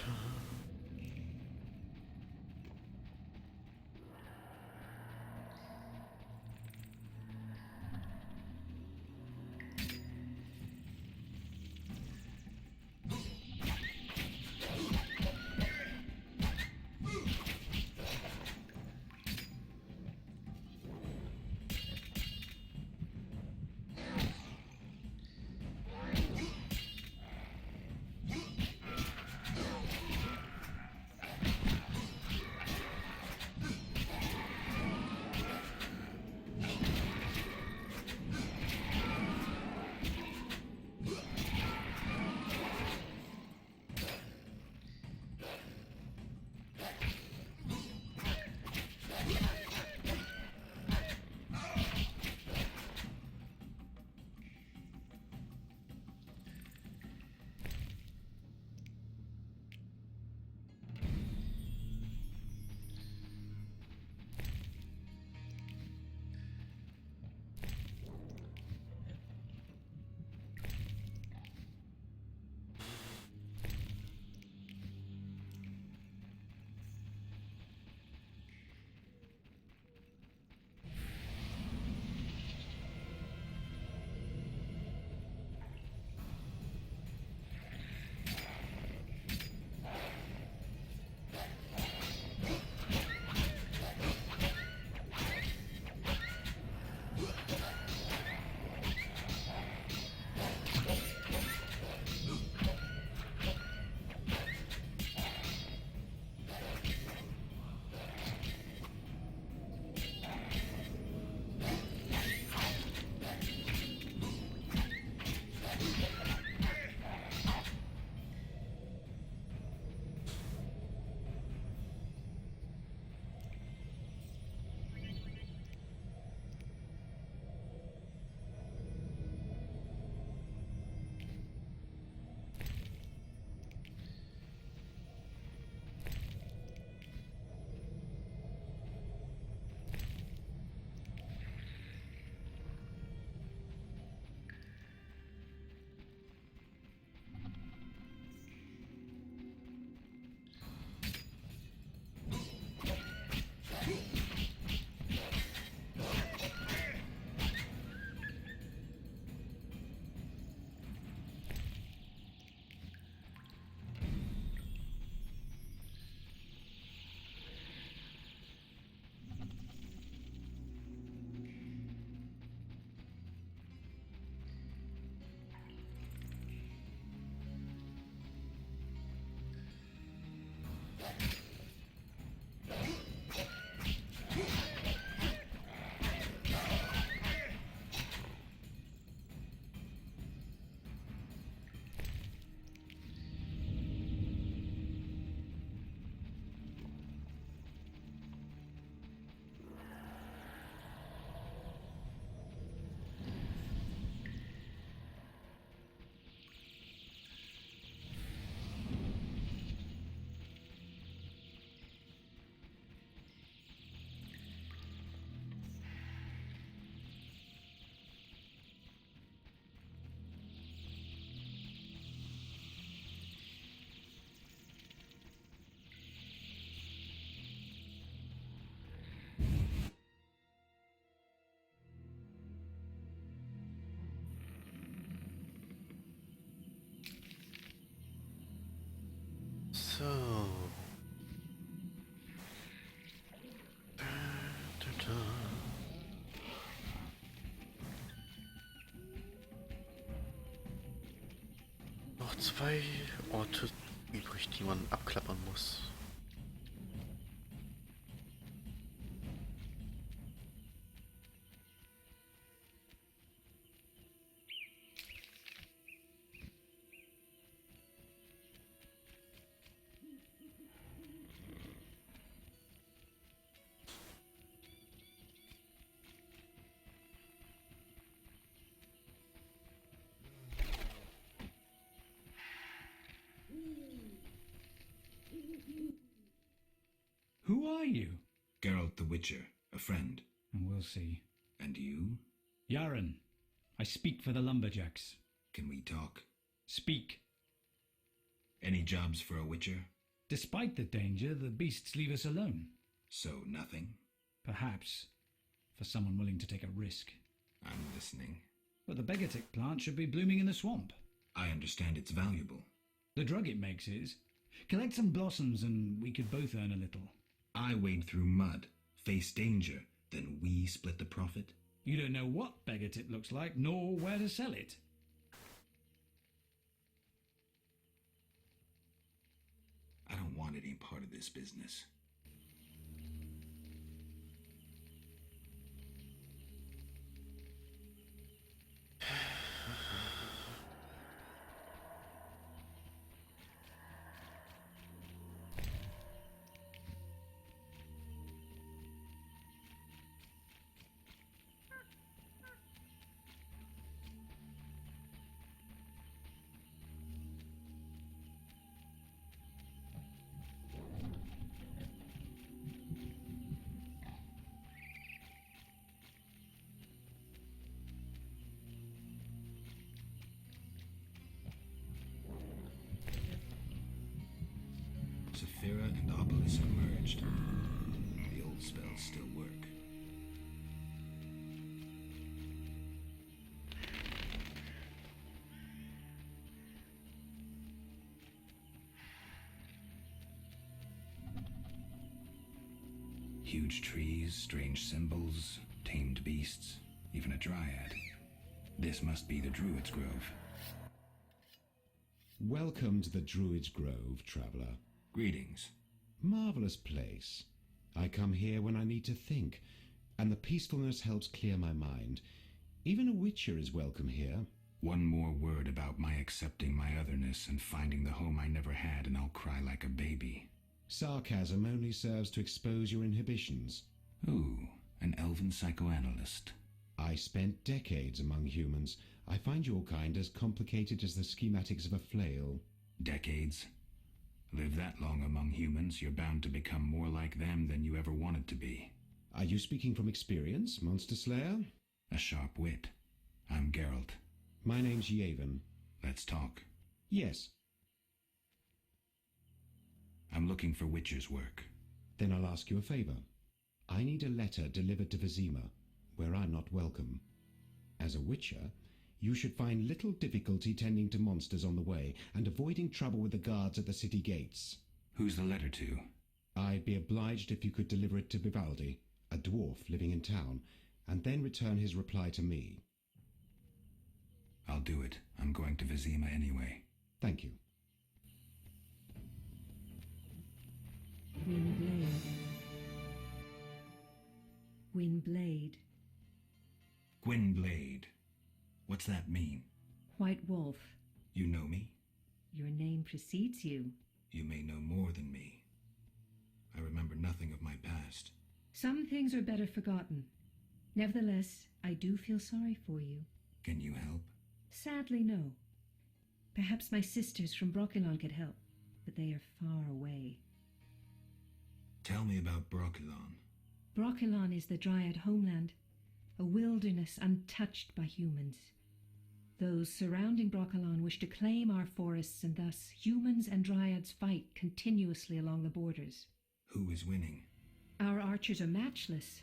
Ta-ta. Noch 2 Orte übrig, die man abklappern muss. Who are you? Geralt the Witcher, a friend. We'll see. And you? Yaren. I speak for the lumberjacks. Can we talk? Speak. Any jobs for a Witcher? Despite the danger, the beasts leave us alone. So nothing? Perhaps. For someone willing to take a risk. I'm listening. But the Begatic plant should be blooming in the swamp. I understand it's valuable. The drug it makes is. Collect some blossoms and we could both earn a little. I wade through mud, face danger, then we split the profit? You don't know what Begatit looks like, nor where to sell it. I don't want any part of this business. Saphira and Obelisk merged. The old spells still work. Huge trees, strange symbols, tamed beasts, even a dryad. This must be the Druid's Grove. Welcome to the Druid's Grove, traveller. Greetings. Marvellous place. I come here when I need to think, and the peacefulness helps clear my mind. Even a witcher is welcome here. One more word about my accepting my otherness and finding the home I never had, and I'll cry like a baby. Sarcasm only serves to expose your inhibitions. Ooh, an elven psychoanalyst. I spent decades among humans. I find your kind as complicated as the schematics of a flail. Decades? Live that long among humans, you're bound to become more like them than you ever wanted to be. Are you speaking from experience, Monster Slayer? A sharp wit. I'm Geralt. My name's Yavin. Let's talk. Yes. I'm looking for Witcher's work. Then I'll ask you a favour. I need a letter delivered to Vizima, where I'm not welcome. As a Witcher, you should find little difficulty tending to monsters on the way and avoiding trouble with the guards at the city gates. Who's the letter to? I'd be obliged if you could deliver it to Vivaldi, a dwarf living in town, and then return his reply to me. I'll do it. I'm going to Vizima anyway. Thank you. Windblade. Windblade. Gwynblade. What's that mean? White Wolf. You know me? Your name precedes you. You may know more than me. I remember nothing of my past. Some things are better forgotten. Nevertheless, I do feel sorry for you. Can you help? Sadly, no. Perhaps my sisters from Brokilon could help, but they are far away. Tell me about Brokilon. Brokilon is the Dryad homeland, a wilderness untouched by humans. Those surrounding Brokilon wish to claim our forests, and thus humans and Dryads fight continuously along the borders. Who is winning? Our archers are matchless,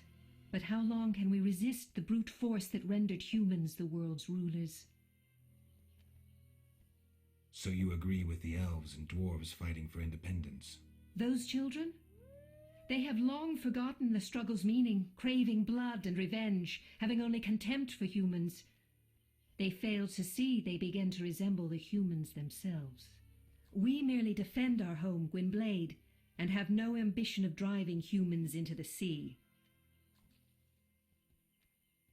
but how long can we resist the brute force that rendered humans the world's rulers? So you agree with the elves and dwarves fighting for independence? Those children? They have long forgotten the struggle's meaning, craving blood and revenge, having only contempt for humans. They fail to see they begin to resemble the humans themselves. We merely defend our home, Gwynblade, and have no ambition of driving humans into the sea.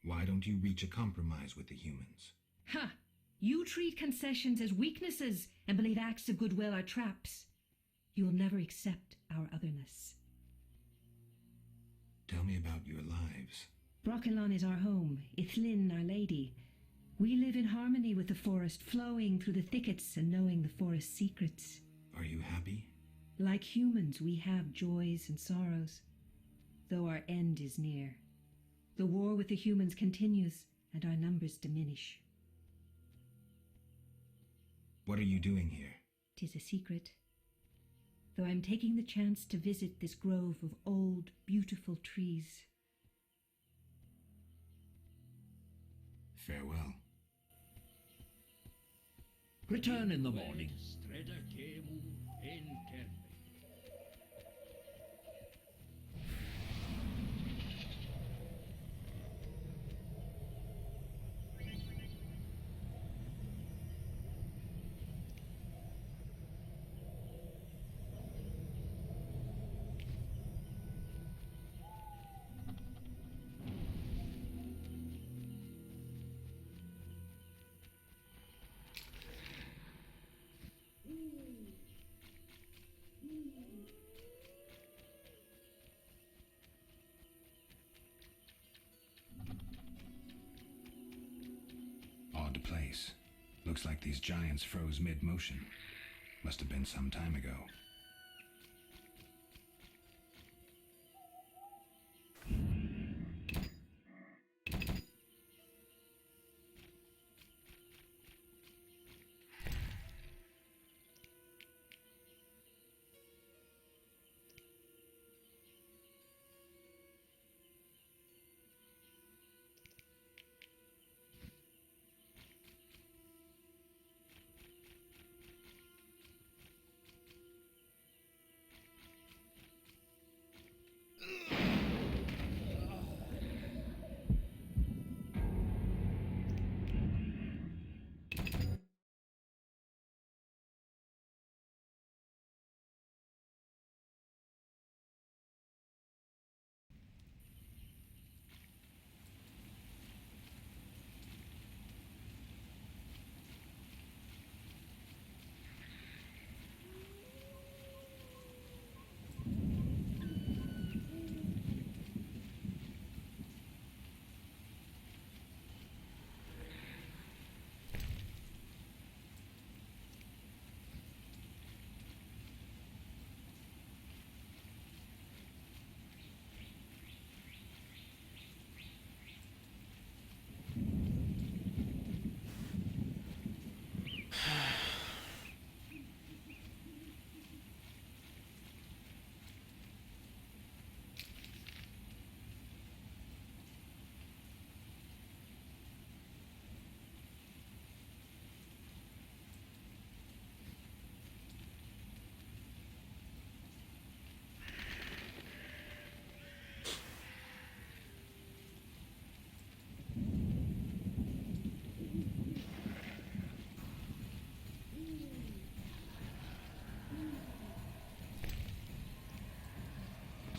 Why don't you reach a compromise with the humans? Ha! You treat concessions as weaknesses and believe acts of goodwill are traps. You will never accept our otherness. Tell me about your lives. Brochelon is our home, Ithlin our lady. We live in harmony with the forest, flowing through the thickets and knowing the forest's secrets. Are you happy? Like humans, we have joys and sorrows, though our end is near. The war with the humans continues, and our numbers diminish. What are you doing here? 'Tis a secret. Though I'm taking the chance to visit this grove of old, beautiful trees. Farewell. Return in the morning. Odd place. Looks like these giants froze mid-motion. Must have been some time ago.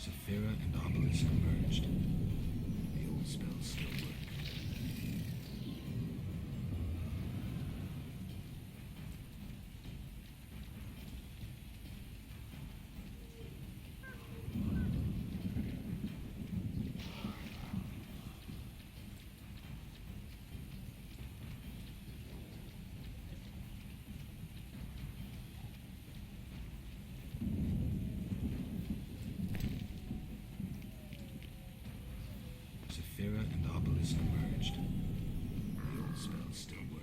Saphira and Obelisk merged. The old spells still work. Saphira and Obelisk merged. The old spells still work.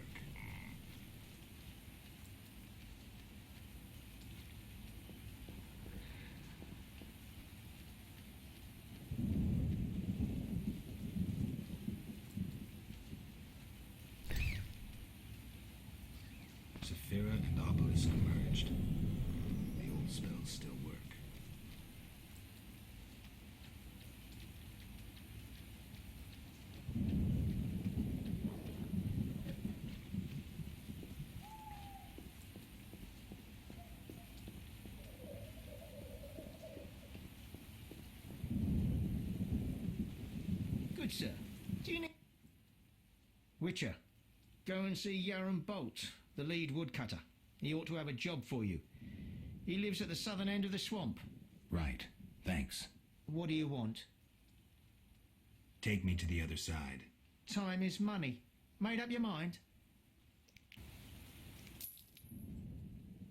Saphira and Obelisk merged. The old spells still work. Right, sir. Do you need... Witcher, go and see Yaron Bolt, the lead woodcutter. He ought to have a job for you. He lives at the southern end of the swamp. Right. Thanks. What do you want? Take me to the other side. Time is money. Made up your mind?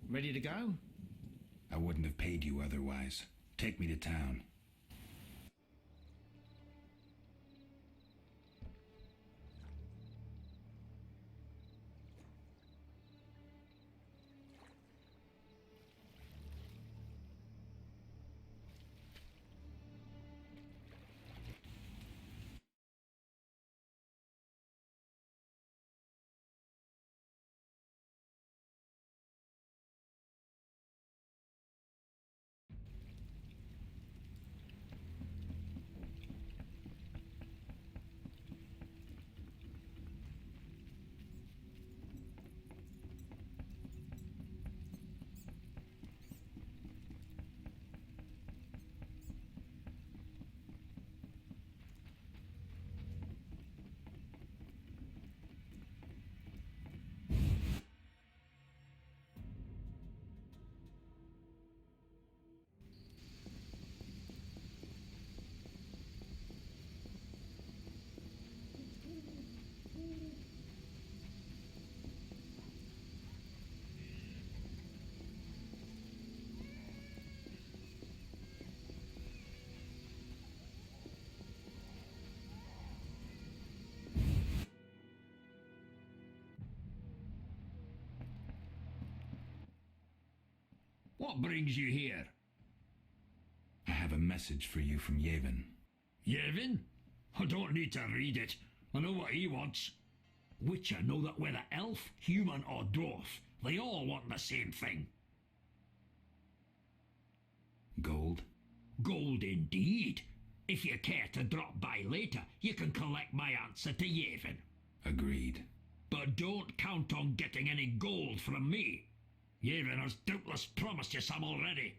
Ready to go? I wouldn't have paid you otherwise. Take me to town. What brings you here? I have a message for you from Yevon. Yevon? I don't need to read it. I know what he wants. Witcher know that whether elf, human or dwarf, they all want the same thing. Gold? Gold indeed. If you care to drop by later, you can collect my answer to Yevon. Agreed. But don't count on getting any gold from me. Yevon has doubtless promised you some already.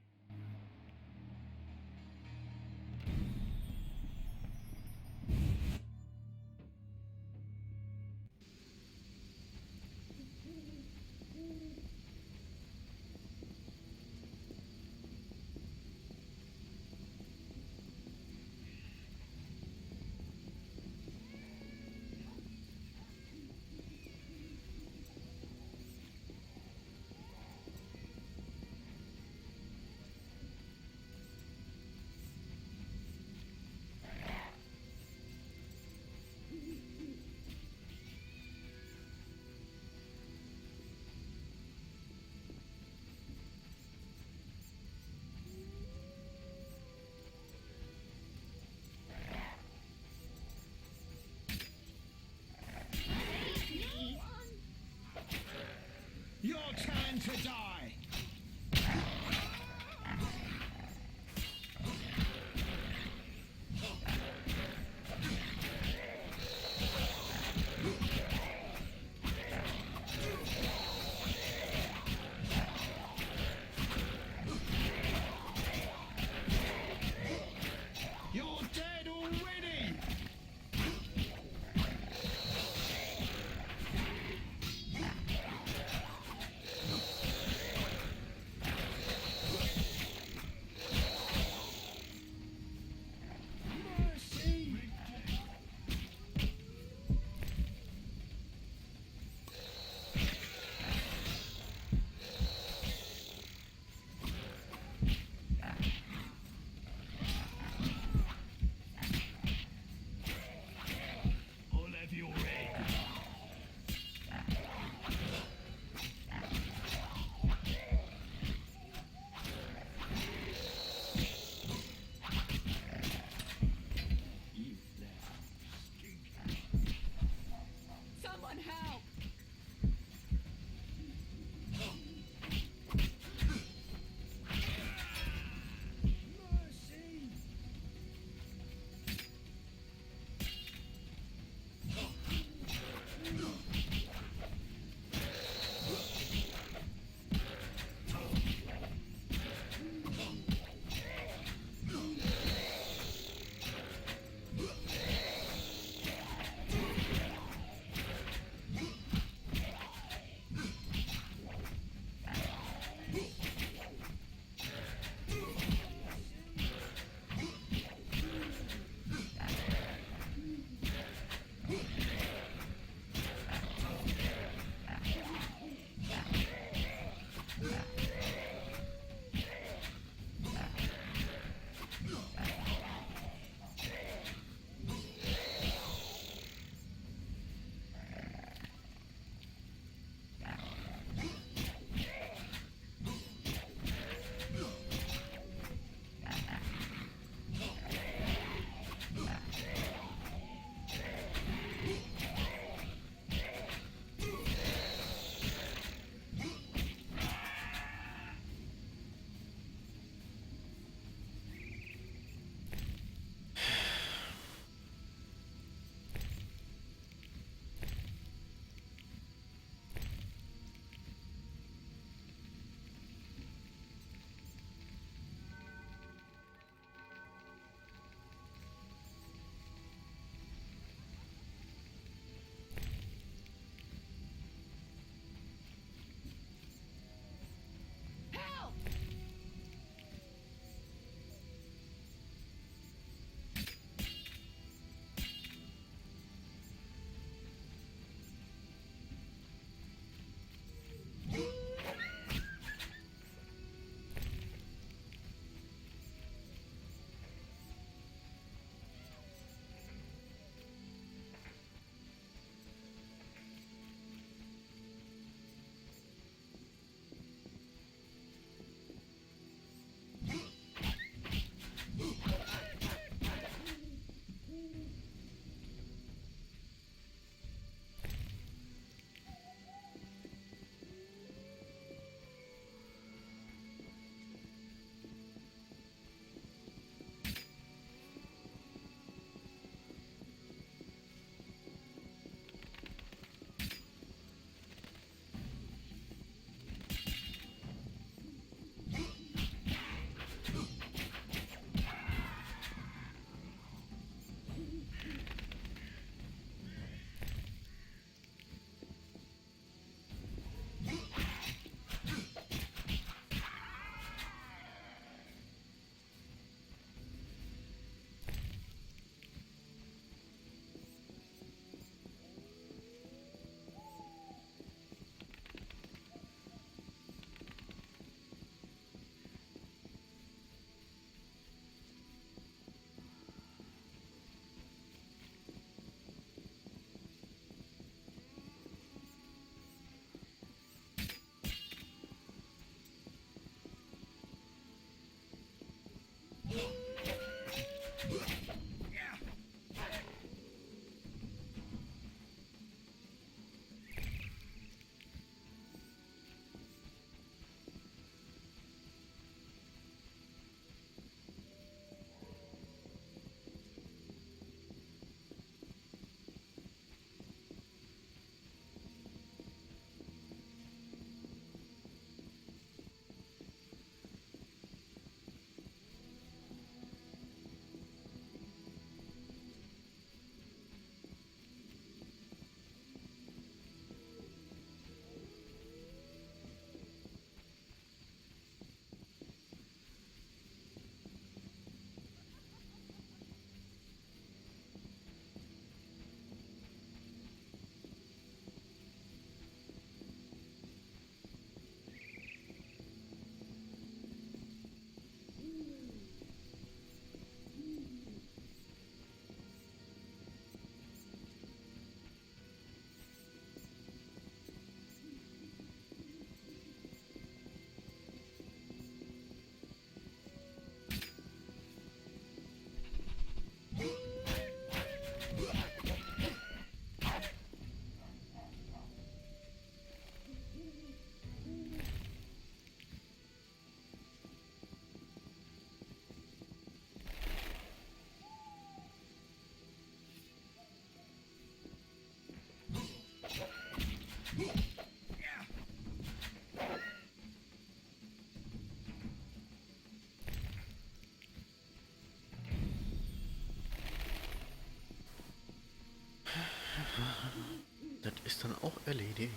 Das ist dann auch erledigt.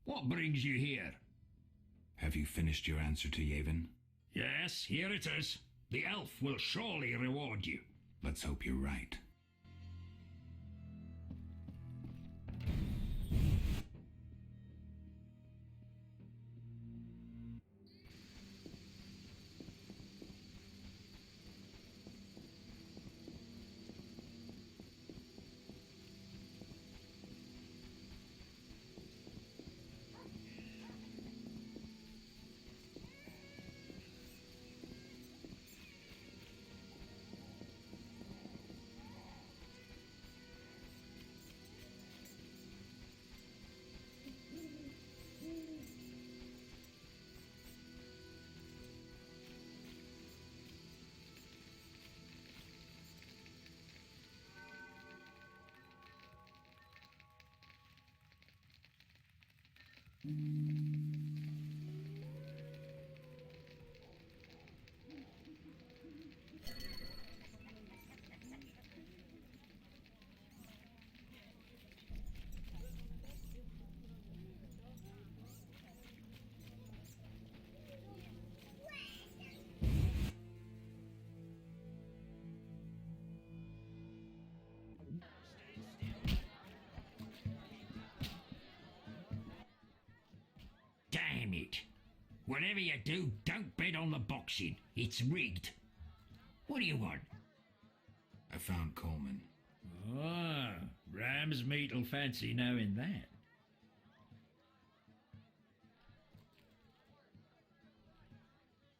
What brings you here? Have you finished your answer to Yavin? Yes, here it is. The elf will surely reward you. Let's hope you're right. Damn it. Whatever you do, don't bet on the boxing. It's rigged. What do you want? I found Coleman. Ah, ram's meat'll fancy knowing that.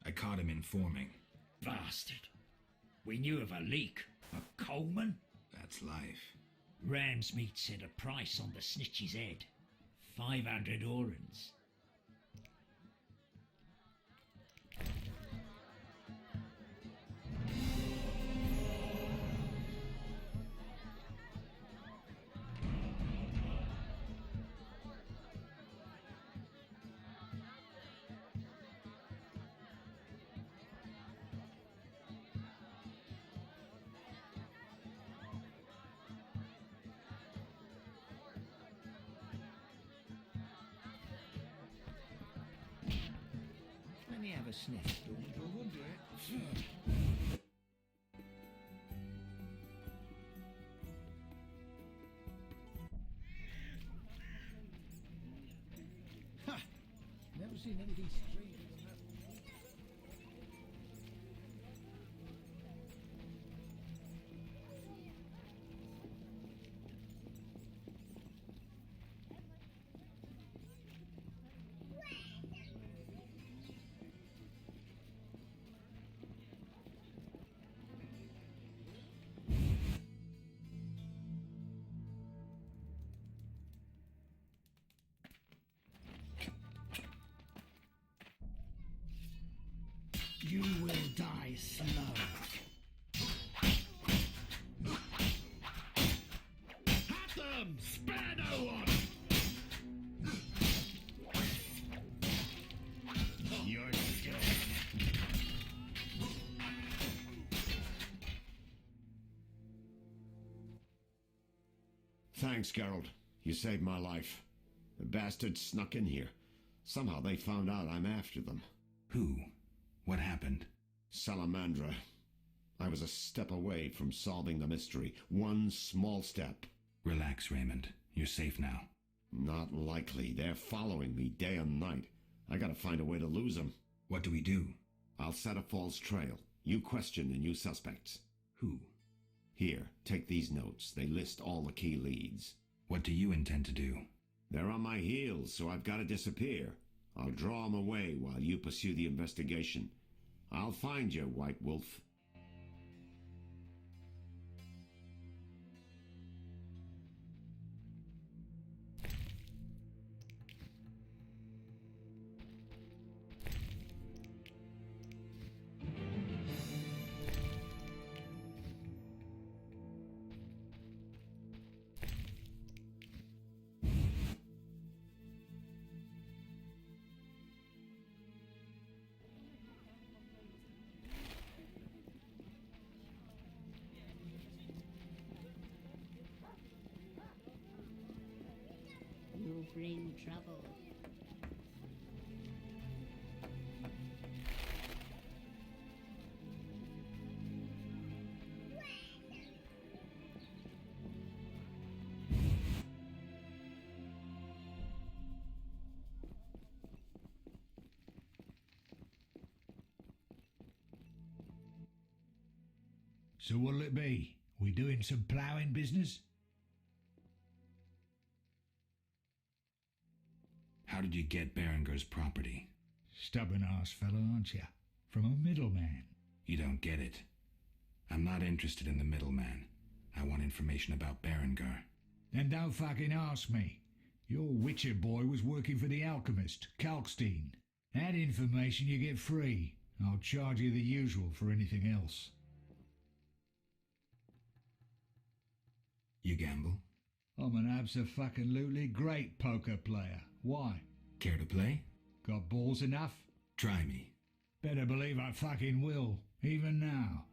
I caught him informing. Bastard. We knew of a leak. A Coleman? That's life. Ramsmeat set a price on the snitch's head. 500 orens. Let me have a sniff. Don't wonder it. Ha! Never seen anything stranger than that. You will die slow. At them! Spare no one! You're dead. Thanks, Geralt. You saved my life. The bastards snuck in here. Somehow they found out I'm after them. Who? What happened? Salamandra. I was a step away from solving the mystery. One small step. Relax, Raymond. You're safe now. Not likely. They're following me day and night. I gotta find a way to lose them. What do we do? I'll set a false trail. You question the new suspects. Who? Here, take these notes. They list all the key leads. What do you intend to do? They're on my heels, so I've gotta disappear. I'll draw them away while you pursue the investigation. I'll find you, White Wolf. bring trouble. So what'll it be? We doing some ploughing business? How did you get Berenger's property? Stubborn-ass fellow, aren't you? From a middleman. You don't get it. I'm not interested in the middleman. I want information about Berenger. Then don't fucking ask me. Your Witcher boy was working for the alchemist, Kalkstein. That information you get free. I'll charge you the usual for anything else. You gamble? I'm an abso-fucking-lutely great poker player. Why? Care to play? Got balls enough? Try me. Better believe I fucking will, even now.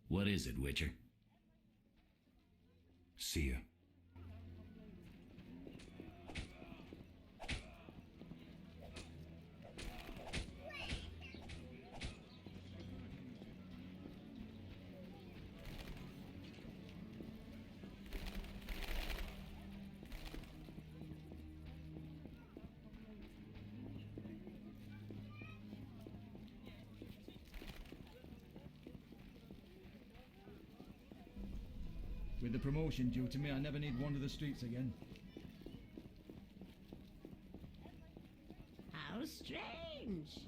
What is it, Witcher? See ya. With the promotion due to me, I never need wander the streets again. How strange.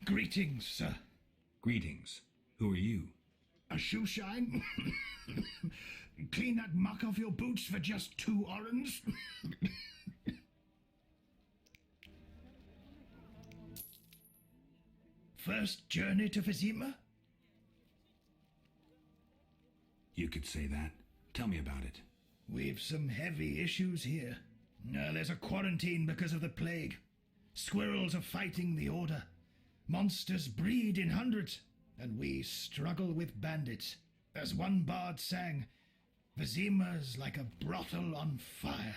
Greetings, sir. Greetings. Who are you? A shoe shine? Clean that muck off your boots for just 2 orens? First journey to Vizima? You could say that. Tell me about it. We've some heavy issues here. There's a quarantine because of the plague. Squirrels are fighting the Order. Monsters breed in hundreds, and we struggle with bandits. As one bard sang, Vizima's like a brothel on fire.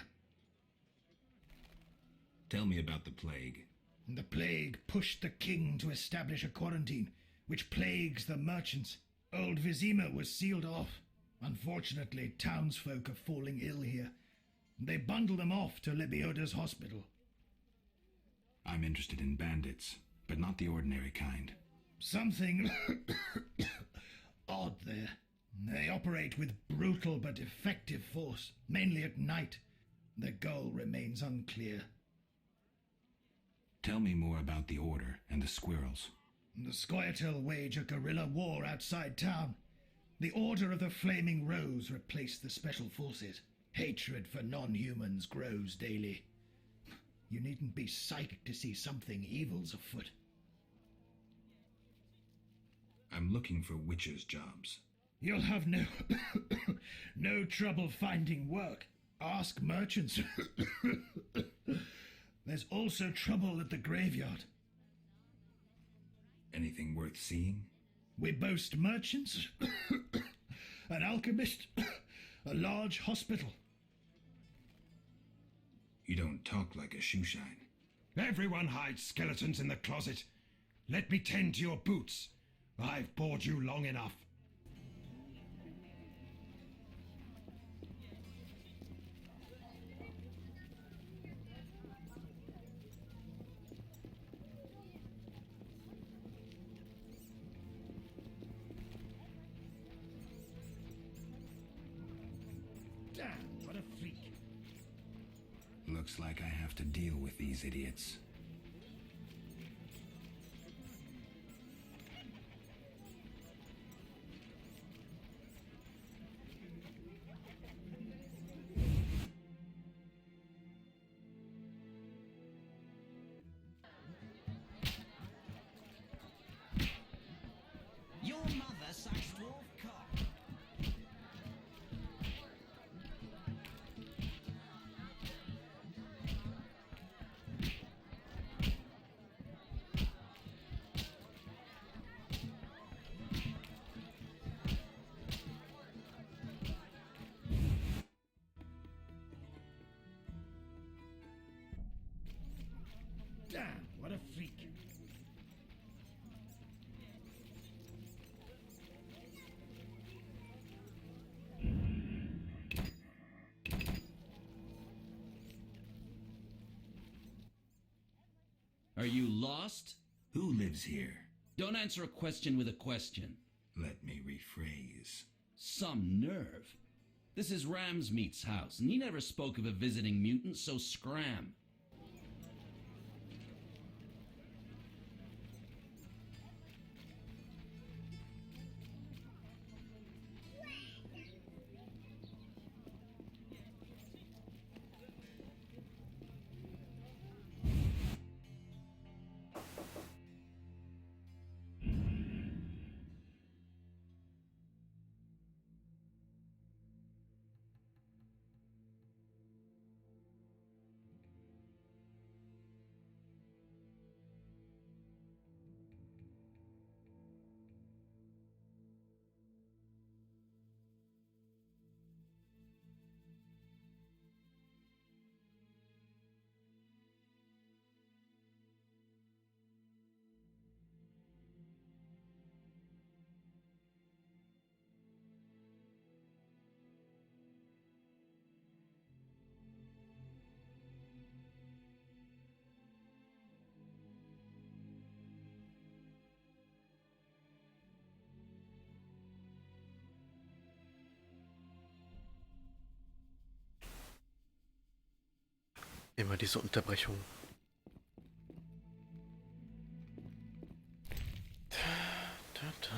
Tell me about the plague. The plague pushed the king to establish a quarantine, which plagues the merchants. Old Vizima was sealed off. Unfortunately, townsfolk are falling ill here. They bundle them off to Lebioda's hospital. I'm interested in bandits, but not the ordinary kind. Something odd there. They operate with brutal but effective force, mainly at night. Their goal remains unclear. Tell me more about the Order and the squirrels. The Scoia'tael wage a guerrilla war outside town. The Order of the Flaming Rose replaced the Special Forces. Hatred for non-humans grows daily. You needn't be psyched to see something evil's afoot. I'm looking for witches' jobs. You'll have no no trouble finding work. Ask merchants. There's also trouble at the graveyard. Anything worth seeing? We boast merchants, an alchemist, a large hospital. You don't talk like a shoeshine. Everyone hides skeletons in the closet. Let me tend to your boots. I've bored you long enough. Damn, what a freak. Looks like I have to deal with these idiots. Your mother sucks dwarf cock. Damn, what a freak. Are you lost? Who lives here? Don't answer a question with a question. Let me rephrase. Some nerve. This is Ramsmeat's house, and he never spoke of a visiting mutant, so scram. Immer diese Unterbrechung. Ta, ta.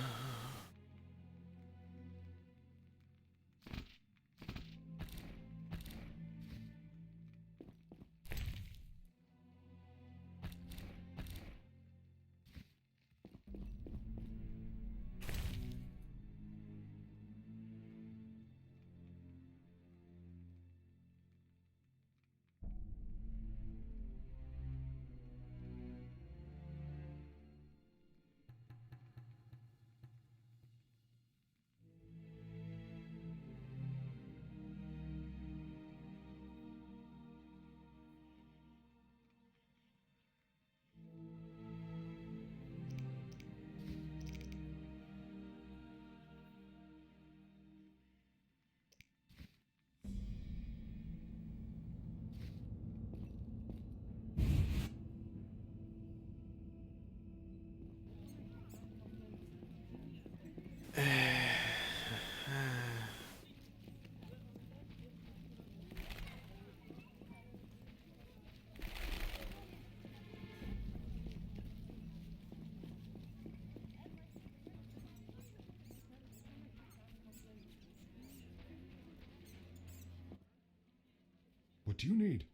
do you need?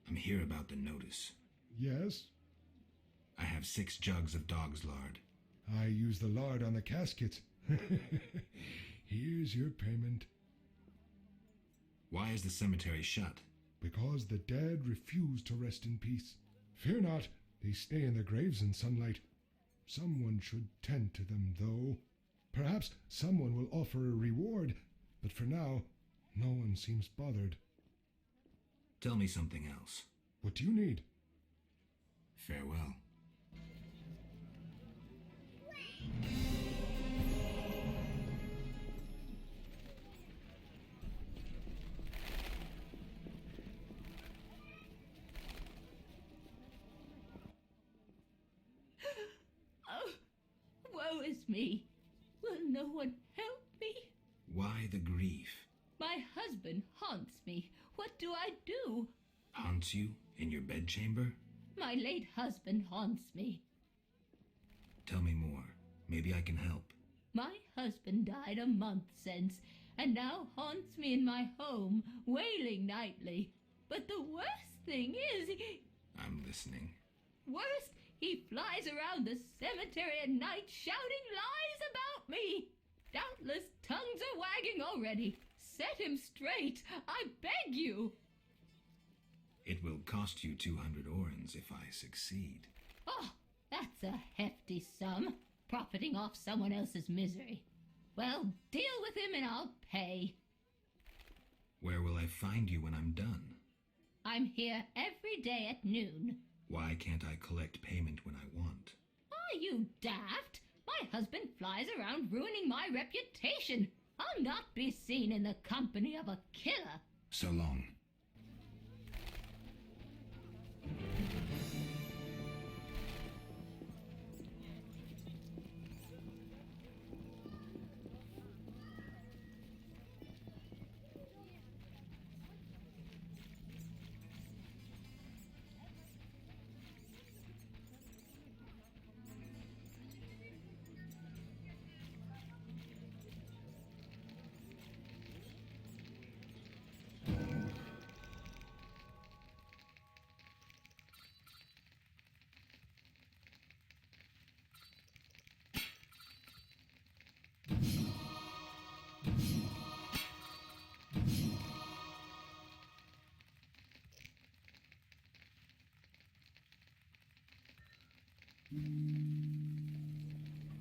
I'm here about the notice. Yes? I have 6 jugs of dog's lard. I use the lard on the casket. Here's your payment. Why is the cemetery shut? Because the dead refuse to rest in peace. Fear not, they stay in their graves in sunlight. Someone should tend to them, though. Perhaps someone will offer a reward, but for now, no one seems bothered. Tell me something else. What do you need? Farewell. Oh, woe is me. Will no one help me? Why the grief? My husband haunts me. What do I do? Haunts you in your bedchamber? My late husband haunts me. Tell me more. Maybe I can help. My husband died a month since, and now haunts me in my home, wailing nightly. But the worst thing is, I'm listening. worst, he flies around the cemetery at night shouting lies about me. Doubtless tongues are wagging already. Set him straight, I beg you. It will cost you 200 orens if I succeed. Oh, that's a hefty sum, profiting off someone else's misery. Well, deal with him and I'll pay. Where will I find you when I'm done? I'm here every day at noon. Why can't I collect payment when I want? Are you daft? My husband flies around ruining my reputation. I'll not be seen in the company of a killer. So long.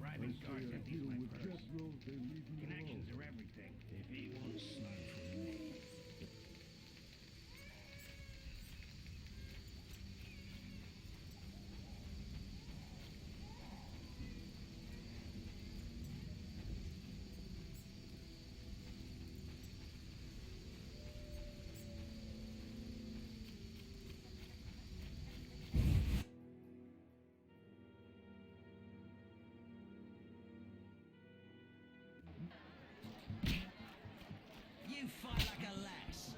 Private cars empties my purse. Connections are everything. If he wants snow from me. You fight like a lass.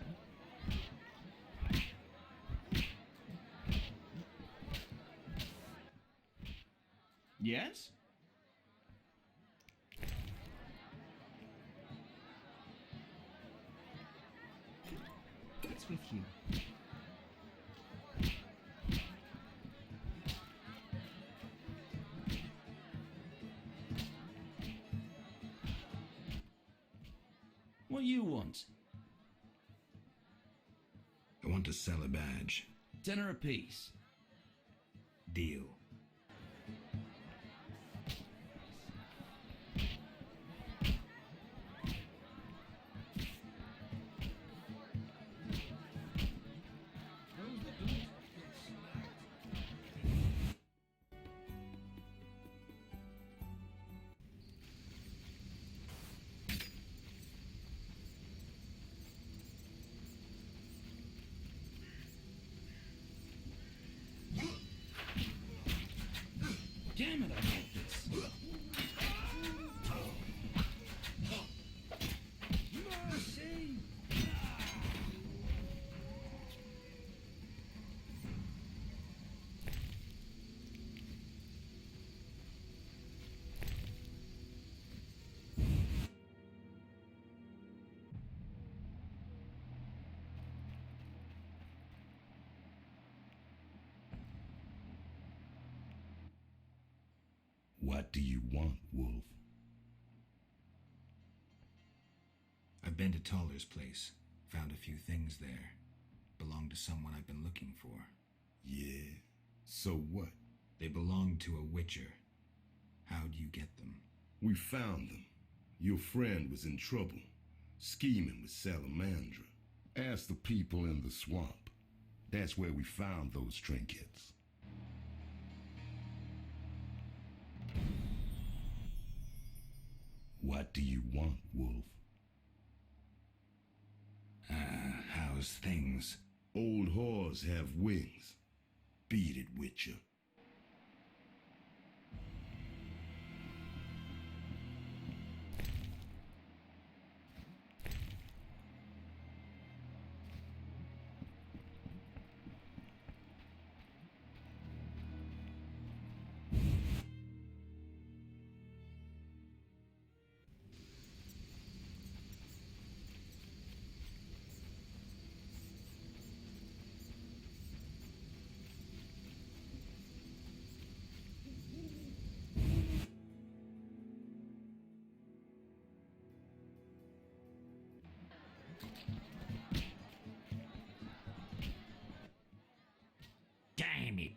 Yes? What's with you? What you want? I want to sell a badge. Tenner apiece. Deal. What do you want, Wolf? I've been to Toller's place. Found a few things there. Belong to someone I've been looking for. Yeah? So what? They belong to a witcher. How'd you get them? We found them. Your friend was in trouble, scheming with Salamandra. Ask the people in the swamp. That's where we found those trinkets. What do you want, Wolf? How's things? Old whores have wings. Beat it, Witcher. Damn it.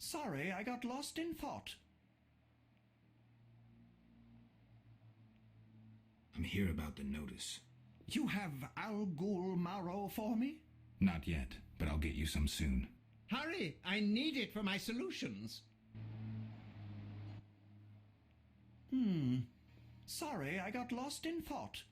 Sorry, I got lost in thought. I'm here about the notice. You have Al Ghul marrow for me? Not yet, but I'll get you some soon. Hurry! I need it for my solutions. Sorry, I got lost in thought.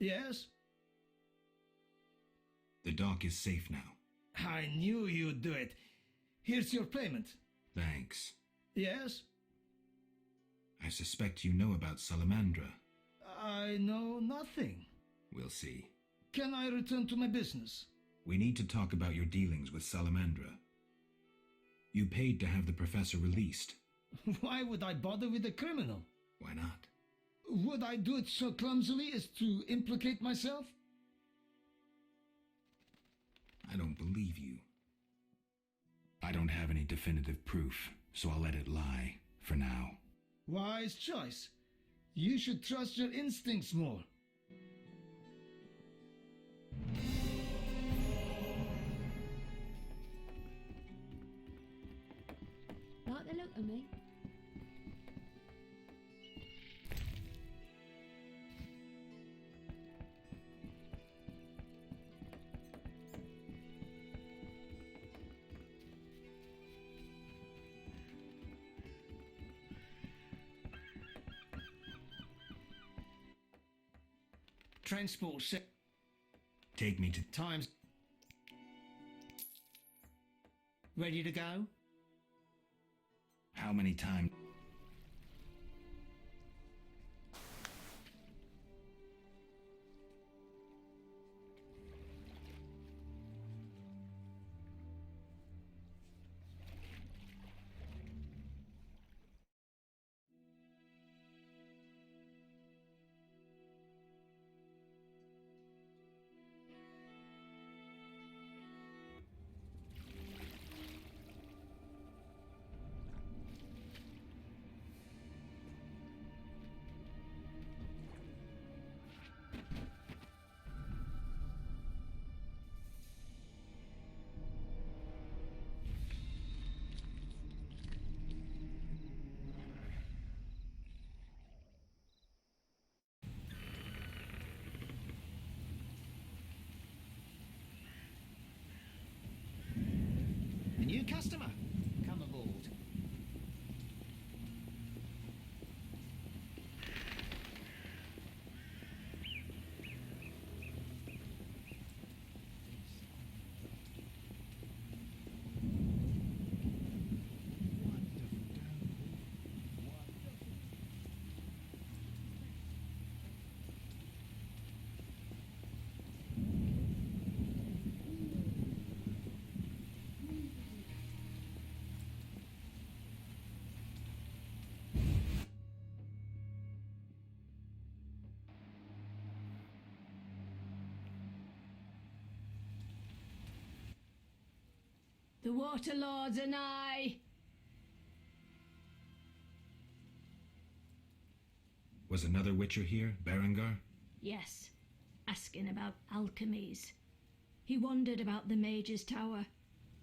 Yes? The dock is safe now. I knew you'd do it. Here's your payment. Thanks. Yes? I suspect you know about Salamandra. I know nothing. We'll see. Can I return to my business? We need to talk about your dealings with Salamandra. You paid to have the professor released. Why would I bother with a criminal? Why not? Would I do it so clumsily as to implicate myself? I don't believe you. I don't have any definitive proof, so I'll let it lie, for now. Wise choice. You should trust your instincts more. Like the look of me? Transport set. Take me to... Times. Ready to go? How many times... A new customer. Come aboard. The Water Lords and I. Was another Witcher here, Berengar? Yes, asking about alchemies. He wondered about the Mage's Tower.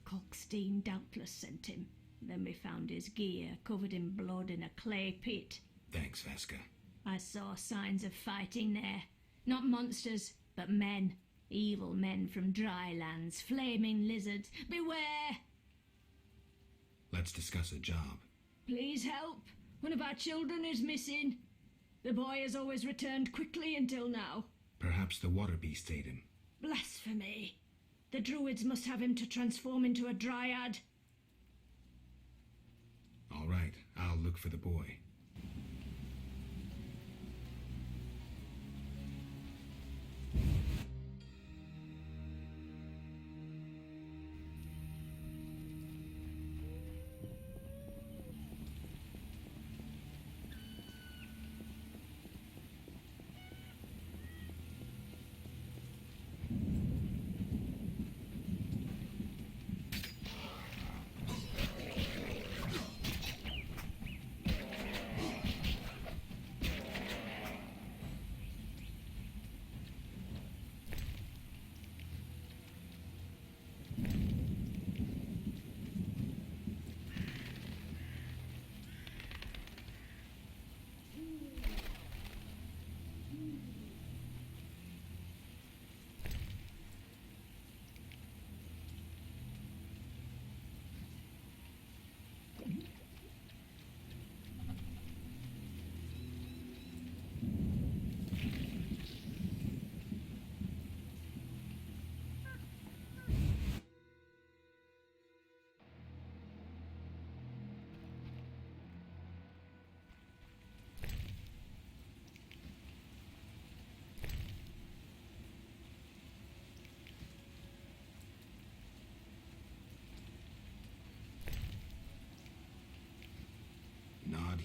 Kalkstein doubtless sent him. Then we found his gear covered in blood in a clay pit. Thanks, Vasca. I saw signs of fighting there. Not monsters, but men. Evil men from dry lands, flaming lizards. Beware! Let's discuss a job. Please help. One of our children is missing. The boy has always returned quickly until now. Perhaps the water beast ate him. Blasphemy. The druids must have him to transform into a dryad. All right, I'll look for the boy.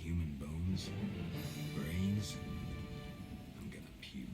human bones? Brains? I'm gonna puke.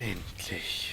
Endlich.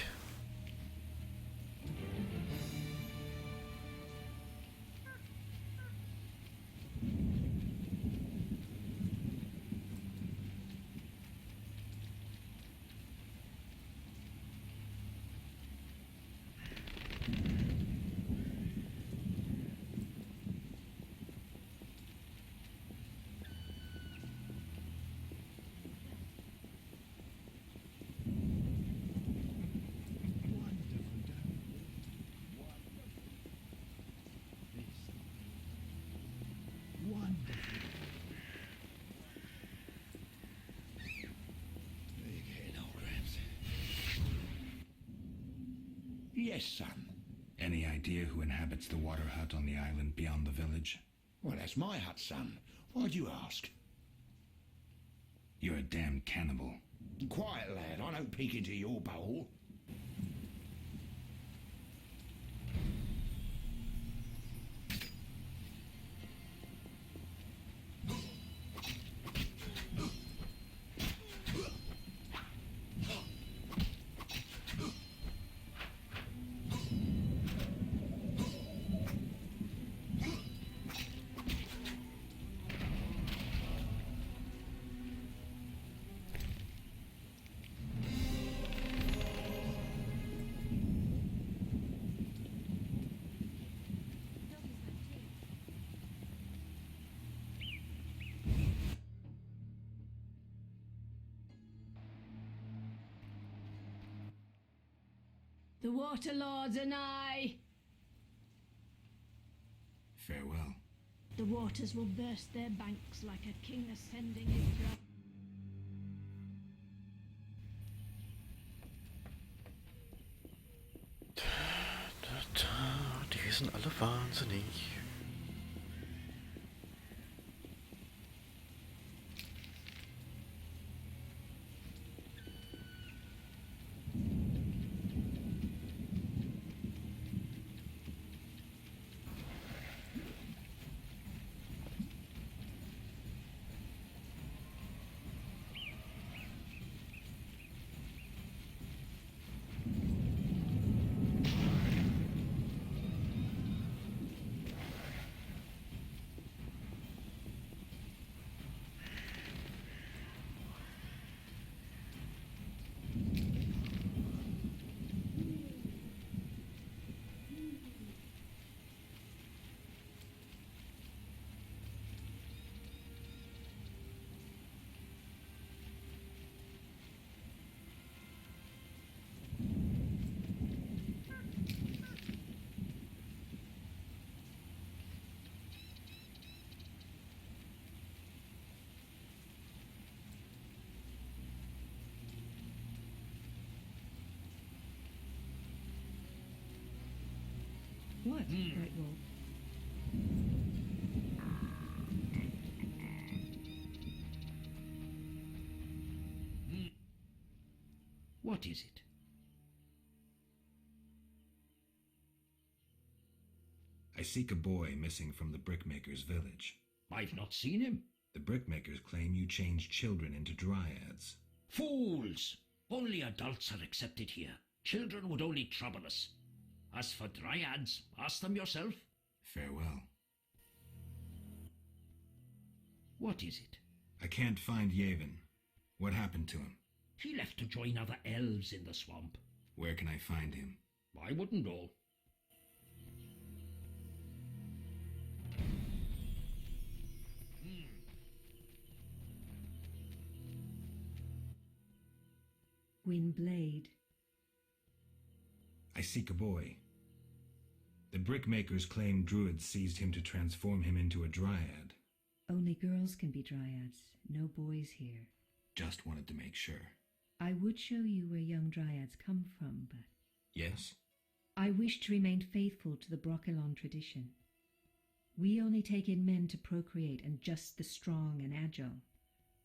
Yes, son. Any idea who inhabits the water hut on the island beyond the village? Well, that's my hut, son. Why'd you ask? You're a damn cannibal. Quiet, lad. I don't peek into your bowl. The water lords and I. Farewell. The waters will burst their banks like a king ascending his throne. Die sind alle wahnsinnig. What, Bright Wolf? What is it? I seek a boy missing from the brickmaker's village. I've not seen him. The brickmakers claim you changed children into dryads. Fools! Only adults are accepted here. Children would only trouble us. As for dryads, ask them yourself. Farewell. What is it? I can't find Yavin. What happened to him? He left to join other elves in the swamp. Where can I find him? I wouldn't know. Gwynblade. I seek a boy. The brickmakers claim druids seized him to transform him into a dryad. Only girls can be dryads, no boys here. Just wanted to make sure. I would show you where young dryads come from, but... Yes? I wish to remain faithful to the Brochelon tradition. We only take in men to procreate, and just the strong and agile.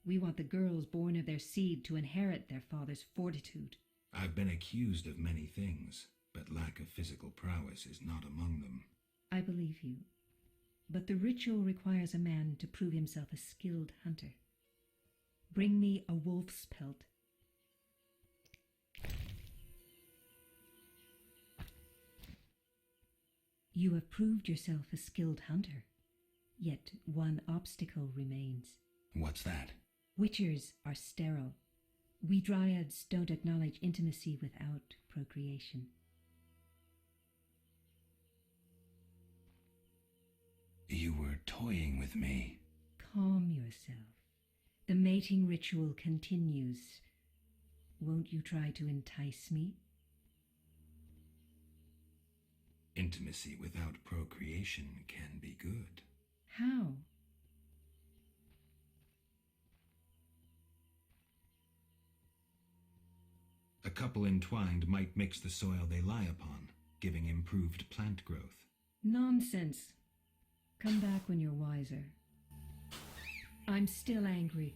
We want the girls born of their seed to inherit their father's fortitude. I've been accused of many things, but lack of physical prowess is not among them. I believe you. But the ritual requires a man to prove himself a skilled hunter. Bring me a wolf's pelt. You have proved yourself a skilled hunter. Yet one obstacle remains. What's that? Witchers are sterile. We dryads don't acknowledge intimacy without procreation. You were toying with me. Calm yourself. The mating ritual continues. Won't you try to entice me? Intimacy without procreation can be good. How? A couple entwined might mix the soil they lie upon, giving improved plant growth. Nonsense. Come back when you're wiser. I'm still angry.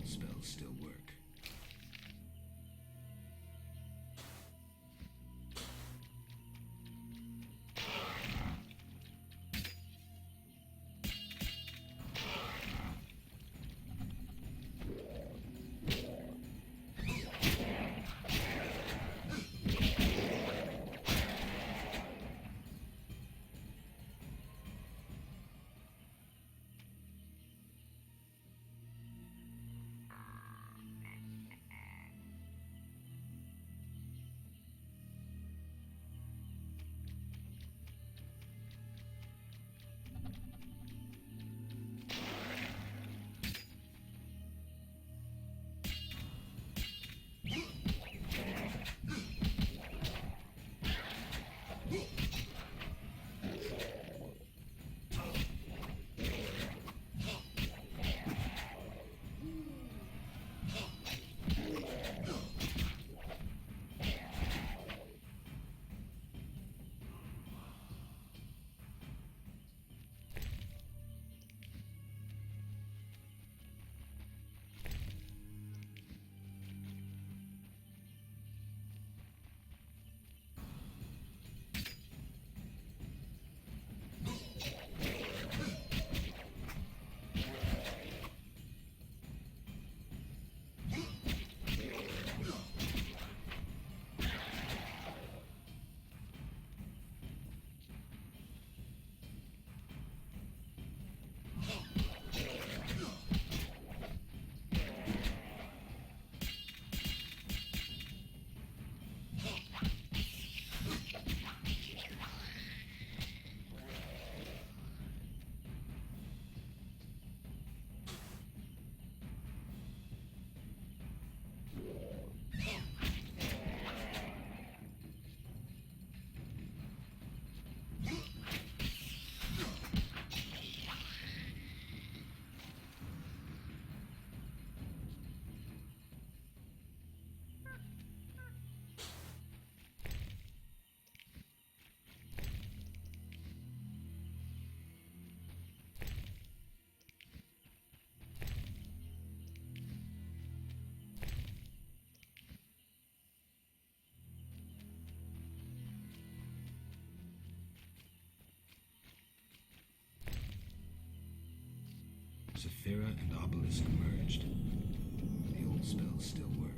old spells still work. Saphira and Obelisk merged. The old spells still work.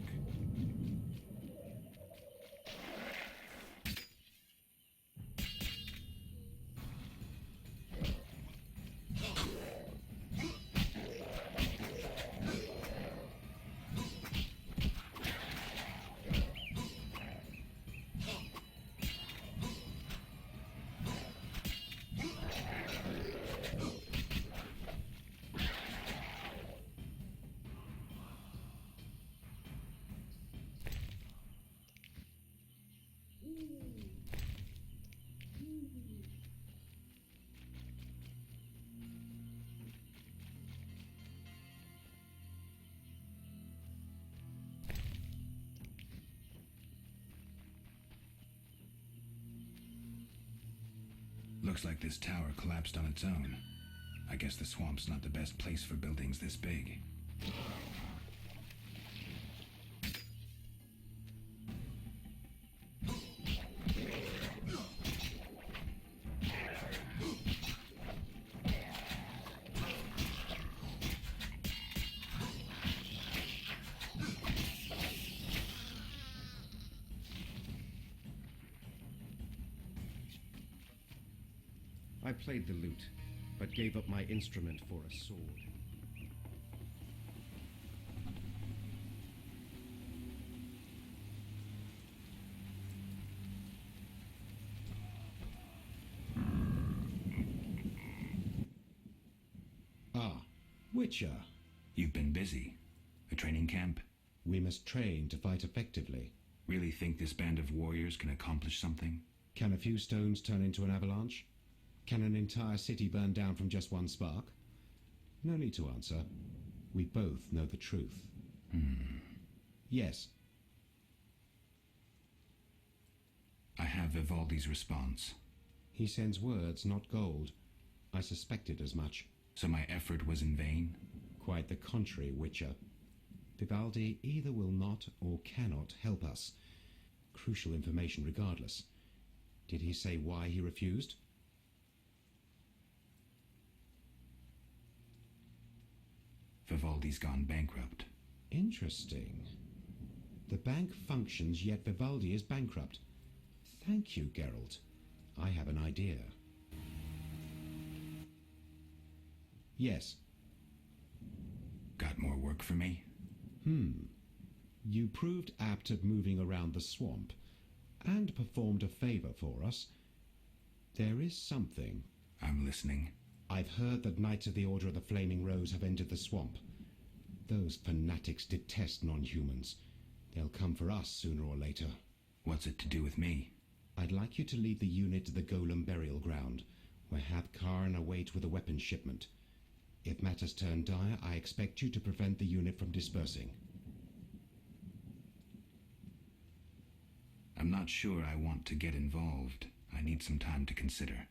Looks like this tower collapsed on its own. I guess the swamp's not the best place for buildings this big. I played the lute, but gave up my instrument for a sword. Ah, Witcher. You've been busy. A training camp? We must train to fight effectively. Really think this band of warriors can accomplish something? Can a few stones turn into an avalanche? Can an entire city burn down from just one spark? No need to answer. We both know the truth. Yes. I have Vivaldi's response. He sends words, not gold. I suspected as much. So my effort was in vain? Quite the contrary, Witcher. Vivaldi either will not or cannot help us. Crucial information regardless. Did he say why he refused? Vivaldi's gone bankrupt. Interesting. The bank functions, yet Vivaldi is bankrupt. Thank you, Geralt. I have an idea. Yes. Got more work for me? You proved apt at moving around the swamp, and performed a favor for us. There is something. I'm listening. I've heard that Knights of the Order of the Flaming Rose have entered the swamp. Those fanatics detest non-humans. They'll come for us sooner or later. What's it to do with me? I'd like you to lead the unit to the Golem burial ground, where Hap Karn await with a weapons shipment. If matters turn dire, I expect you to prevent the unit from dispersing. I'm not sure I want to get involved. I need some time to consider.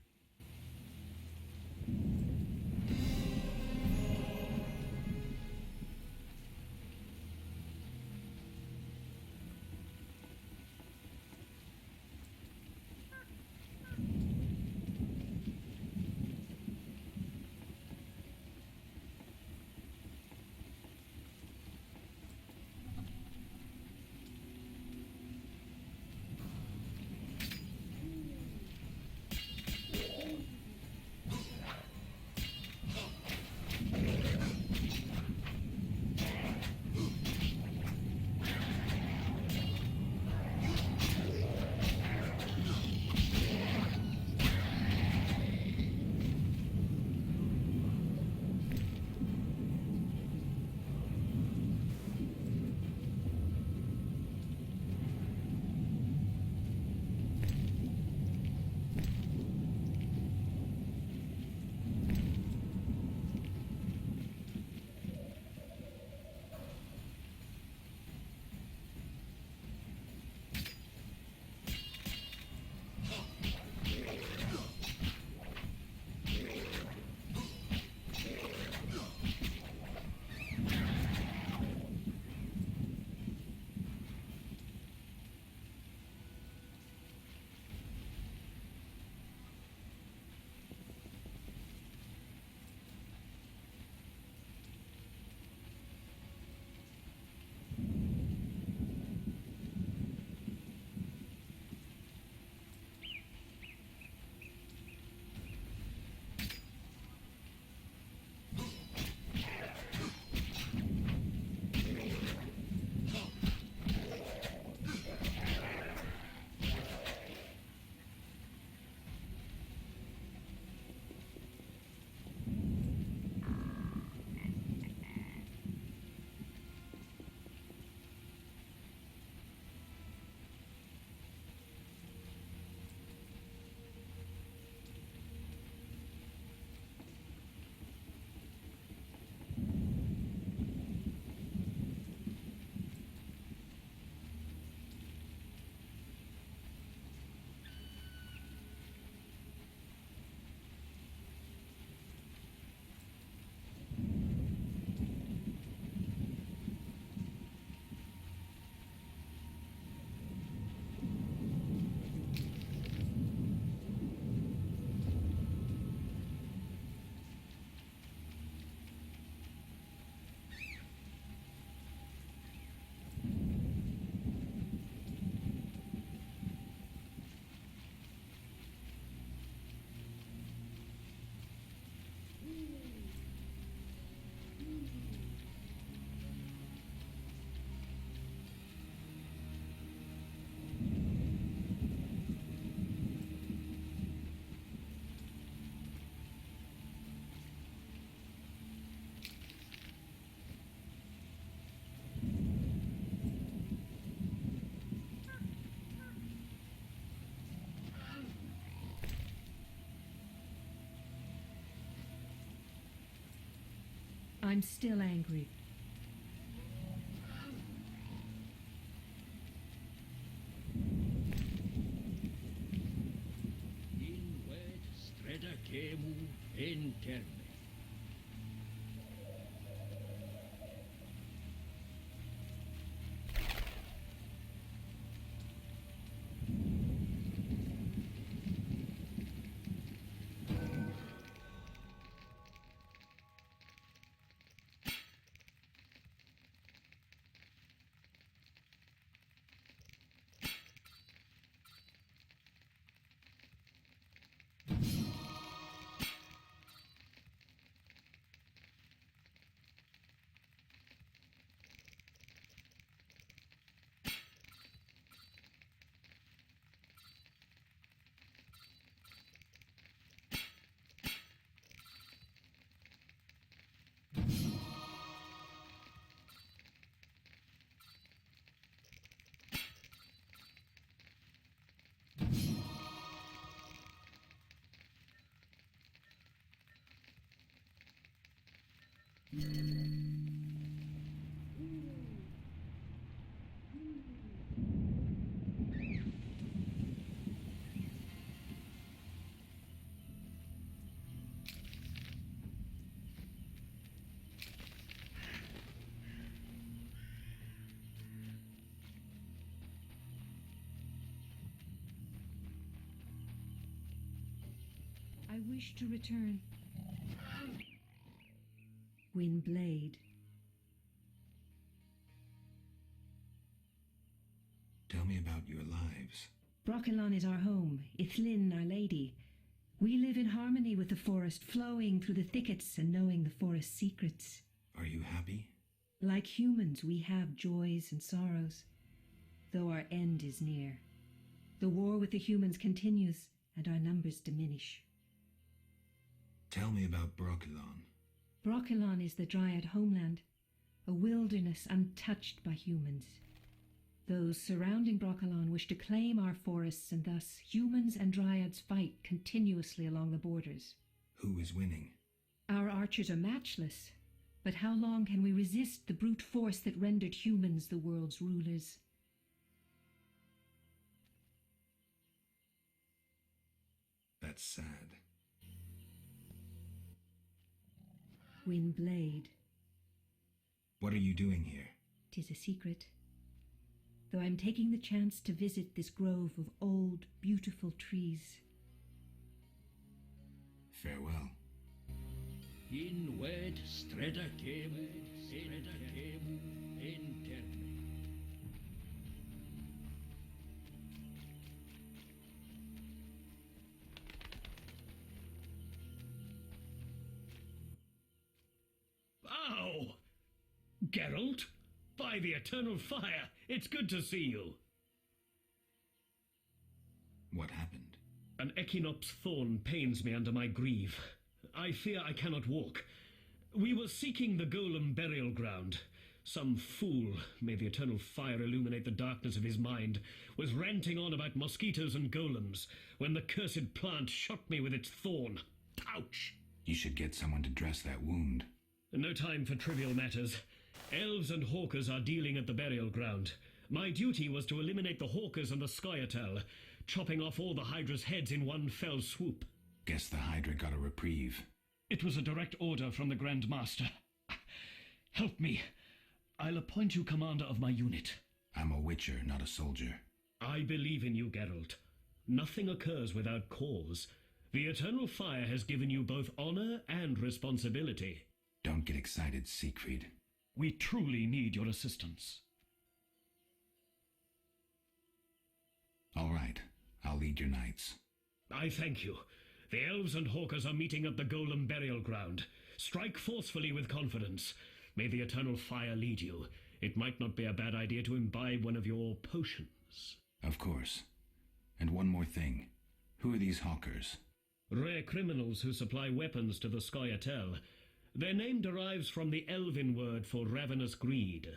I'm still angry. In wed streda cemu in terme. I wish to return. Windblade. Tell me about your lives. Brochelon is our home, Ithlin our lady. We live in harmony with the forest, flowing through the thickets and knowing the forest's secrets. Are you happy? Like humans, we have joys and sorrows, though our end is near. The war with the humans continues, and our numbers diminish. Tell me about Brochelon. Brochelon is the Dryad homeland, a wilderness untouched by humans. Those surrounding Brochelon wish to claim our forests, and thus humans and Dryads fight continuously along the borders. Who is winning? Our archers are matchless, but how long can we resist the brute force that rendered humans the world's rulers? That's sad. Windblade. What are you doing here? 'Tis a secret. Though I'm taking the chance to visit this grove of old, beautiful trees. Farewell. In ved streda cemu, in terme. Ow! Geralt? By the eternal fire, it's good to see you. What happened? An Echinops thorn pains me under my greave. I fear I cannot walk. We were seeking the golem burial ground. Some fool, may the eternal fire illuminate the darkness of his mind, was ranting on about mosquitoes and golems when the cursed plant shot me with its thorn. Ouch! You should get someone to dress that wound. No time for trivial matters. Elves and hawkers are dealing at the burial ground. My duty was to eliminate the hawkers and the Scoia'tael, chopping off all the Hydra's heads in one fell swoop. Guess the Hydra got a reprieve. It was a direct order from the Grand Master. Help me. I'll appoint you commander of my unit. I'm a witcher, not a soldier. I believe in you, Geralt. Nothing occurs without cause. The eternal fire has given you both honor and responsibility. Don't get excited, Siegfried. We truly need your assistance. All right, I'll lead your knights. I thank you. The elves and hawkers are meeting at the golem burial ground. Strike forcefully with confidence. May the eternal fire lead you. It might not be a bad idea to imbibe one of your potions. Of course. And one more thing. Who are these hawkers? Rare criminals who supply weapons to the Scoia'tael. Their name derives from the elven word for ravenous greed.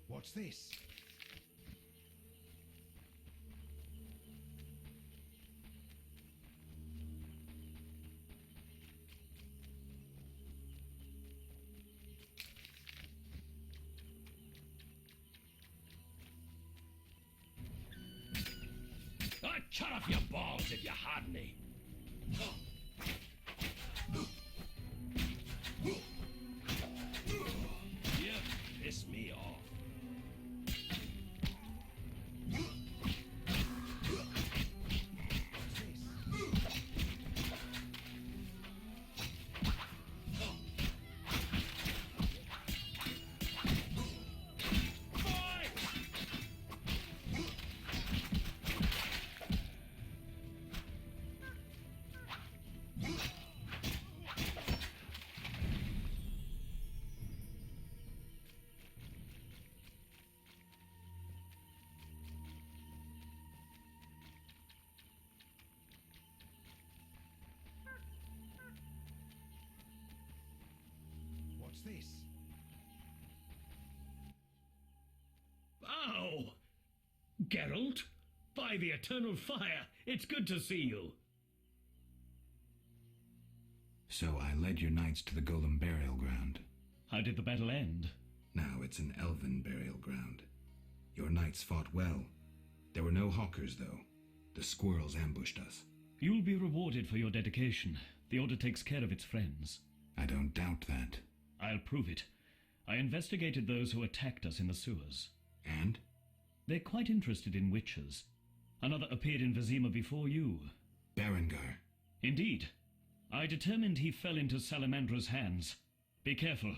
What's this? I'd cut off your balls if you had any. You piss me off. What's this? Geralt? By the eternal fire, it's good to see you. So I led your knights to the Golem burial ground. How did the battle end? Now it's an elven burial ground. Your knights fought well. There were no hawkers, though. The squirrels ambushed us. You'll be rewarded for your dedication. The Order takes care of its friends. I don't doubt that. I'll prove it. I investigated those who attacked us in the sewers. And? They're quite interested in witches. Another appeared in Vizima before you. Berengar. Indeed. I determined he fell into Salamandra's hands. Be careful.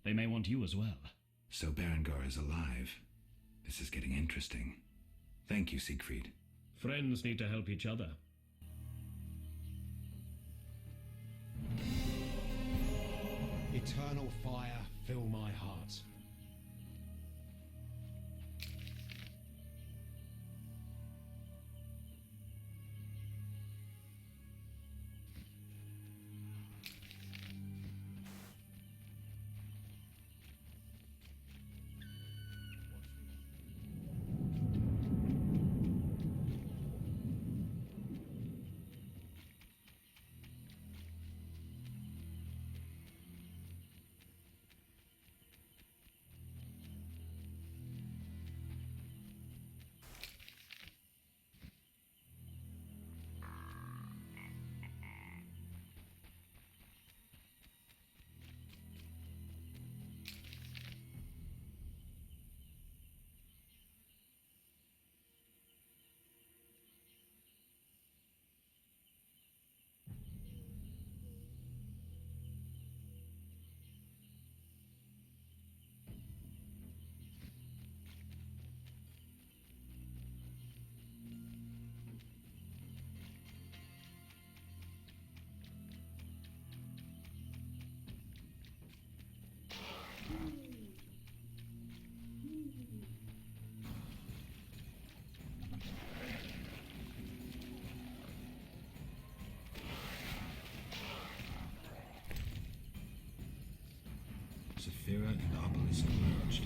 They may want you as well. So Berengar is alive. This is getting interesting. Thank you, Siegfried. Friends need to help each other. Eternal fire, fill my heart. Saphira and Obelisk merged.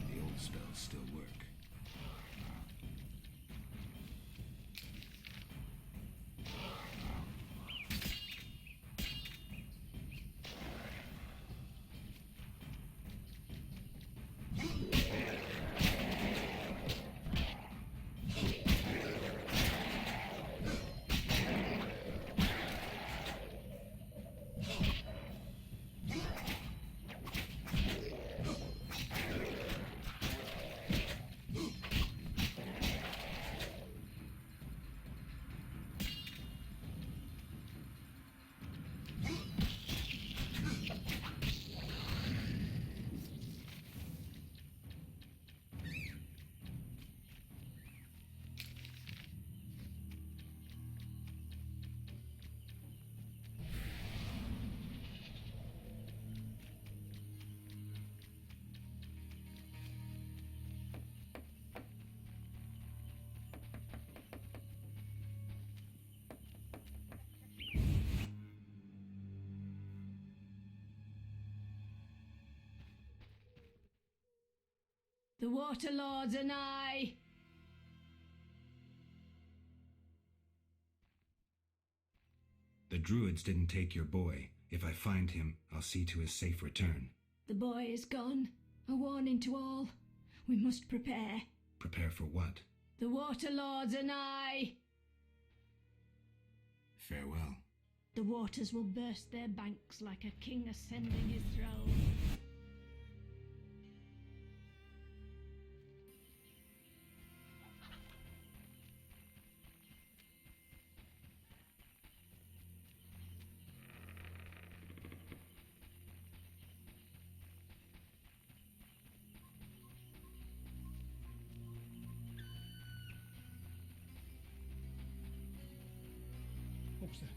The old spells still work. The Water Lords and I. The druids didn't take your boy. If I find him, I'll see to his safe return. The boy is gone. A warning to all. We must prepare. Prepare for what? The Water Lords and I. Farewell. The waters will burst their banks like a king ascending his throne. What's that?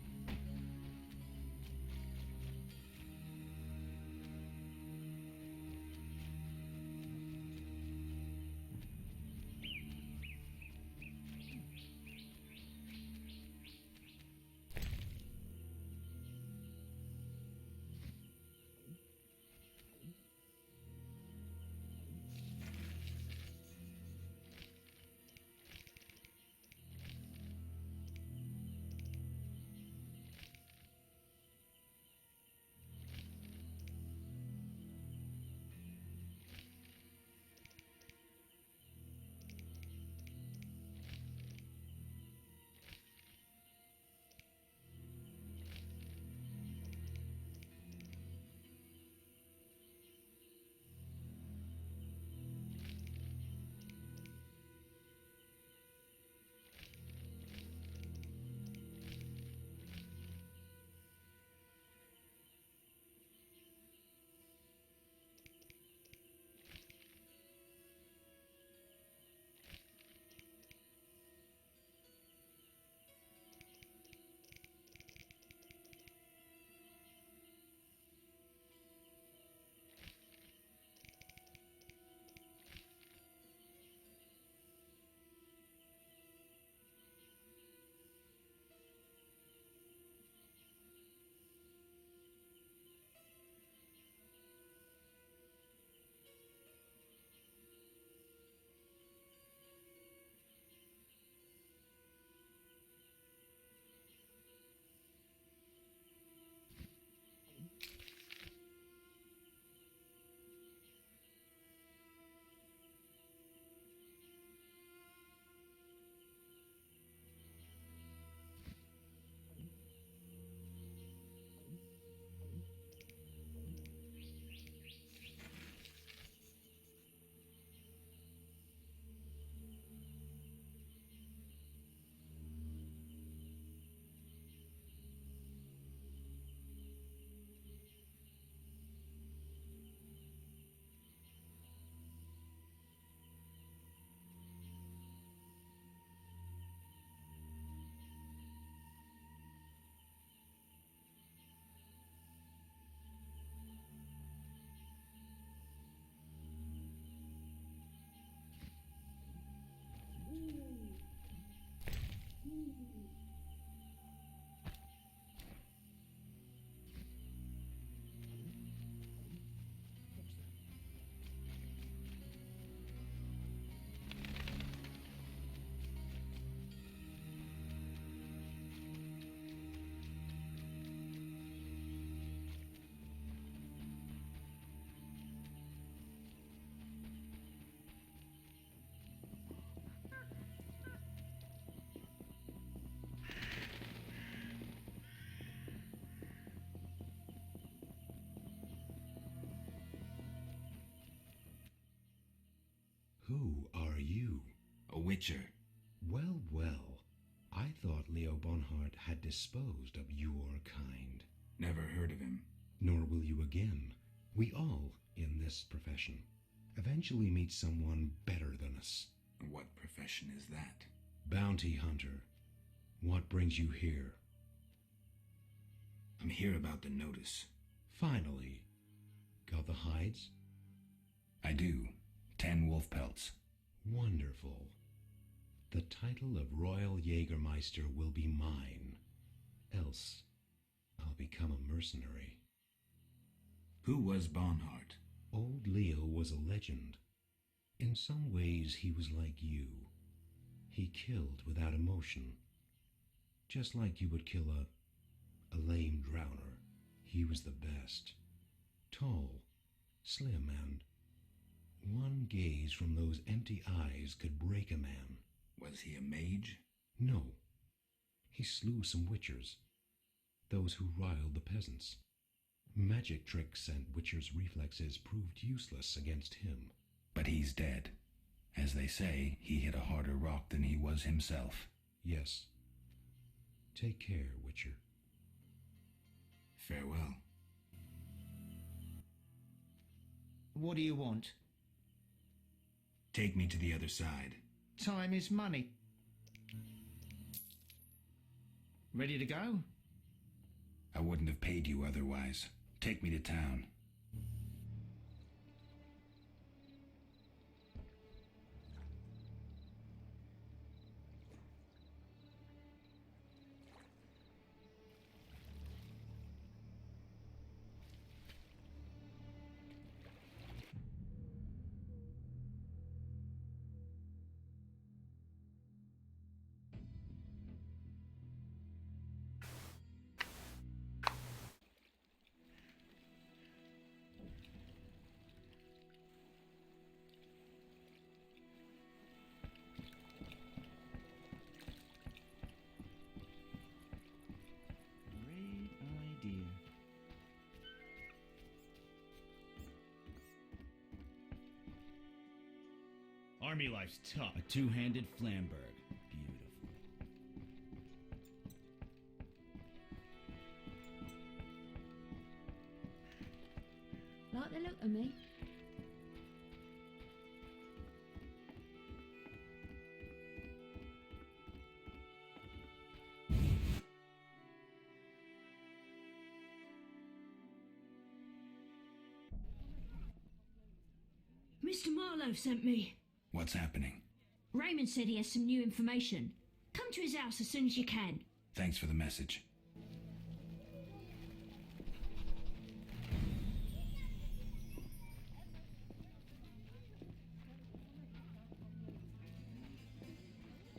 you? A witcher. Well, well. I thought Leo Bonhart had disposed of your kind. Never heard of him. Nor will you again. We all, in this profession, eventually meet someone better than us. What profession is that? Bounty hunter. What brings you here? I'm here about the notice. Finally. Got the hides? I do. 10 wolf pelts. Wonderful. The title of Royal Jägermeister will be mine. Else, I'll become a mercenary. Who was Bonhart? Old Leo was a legend. In some ways, he was like you. He killed without emotion. Just like you would kill a lame drowner. He was the best. Tall, slim, and one gaze from those empty eyes could break a man. Was he a mage? No. He slew some witchers. Those who riled the peasants. Magic tricks and witchers' reflexes proved useless against him. But he's dead. As they say, he hit a harder rock than he was himself. Yes. Take care, Witcher. Farewell. What do you want? Take me to the other side. Time is money. Ready to go? I wouldn't have paid you otherwise. Take me to town. Army life's tough. A two-handed Flamberg. Beautiful. Like the look of me? Mr. Marlowe sent me. What's happening? Raymond said he has some new information. Come to his house as soon as you can. Thanks for the message.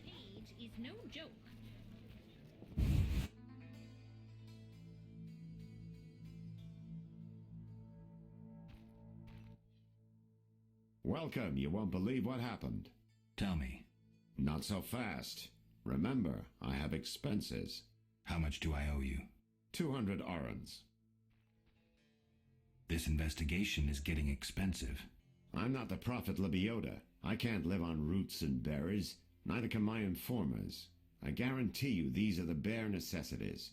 Age is no joke. Welcome. You won't believe what happened. Tell me. Not so fast. Remember, I have expenses. How much do I owe you? 200 orens. This investigation is getting expensive. I'm not the prophet Lebioda. I can't live on roots and berries. Neither can my informers. I guarantee you these are the bare necessities.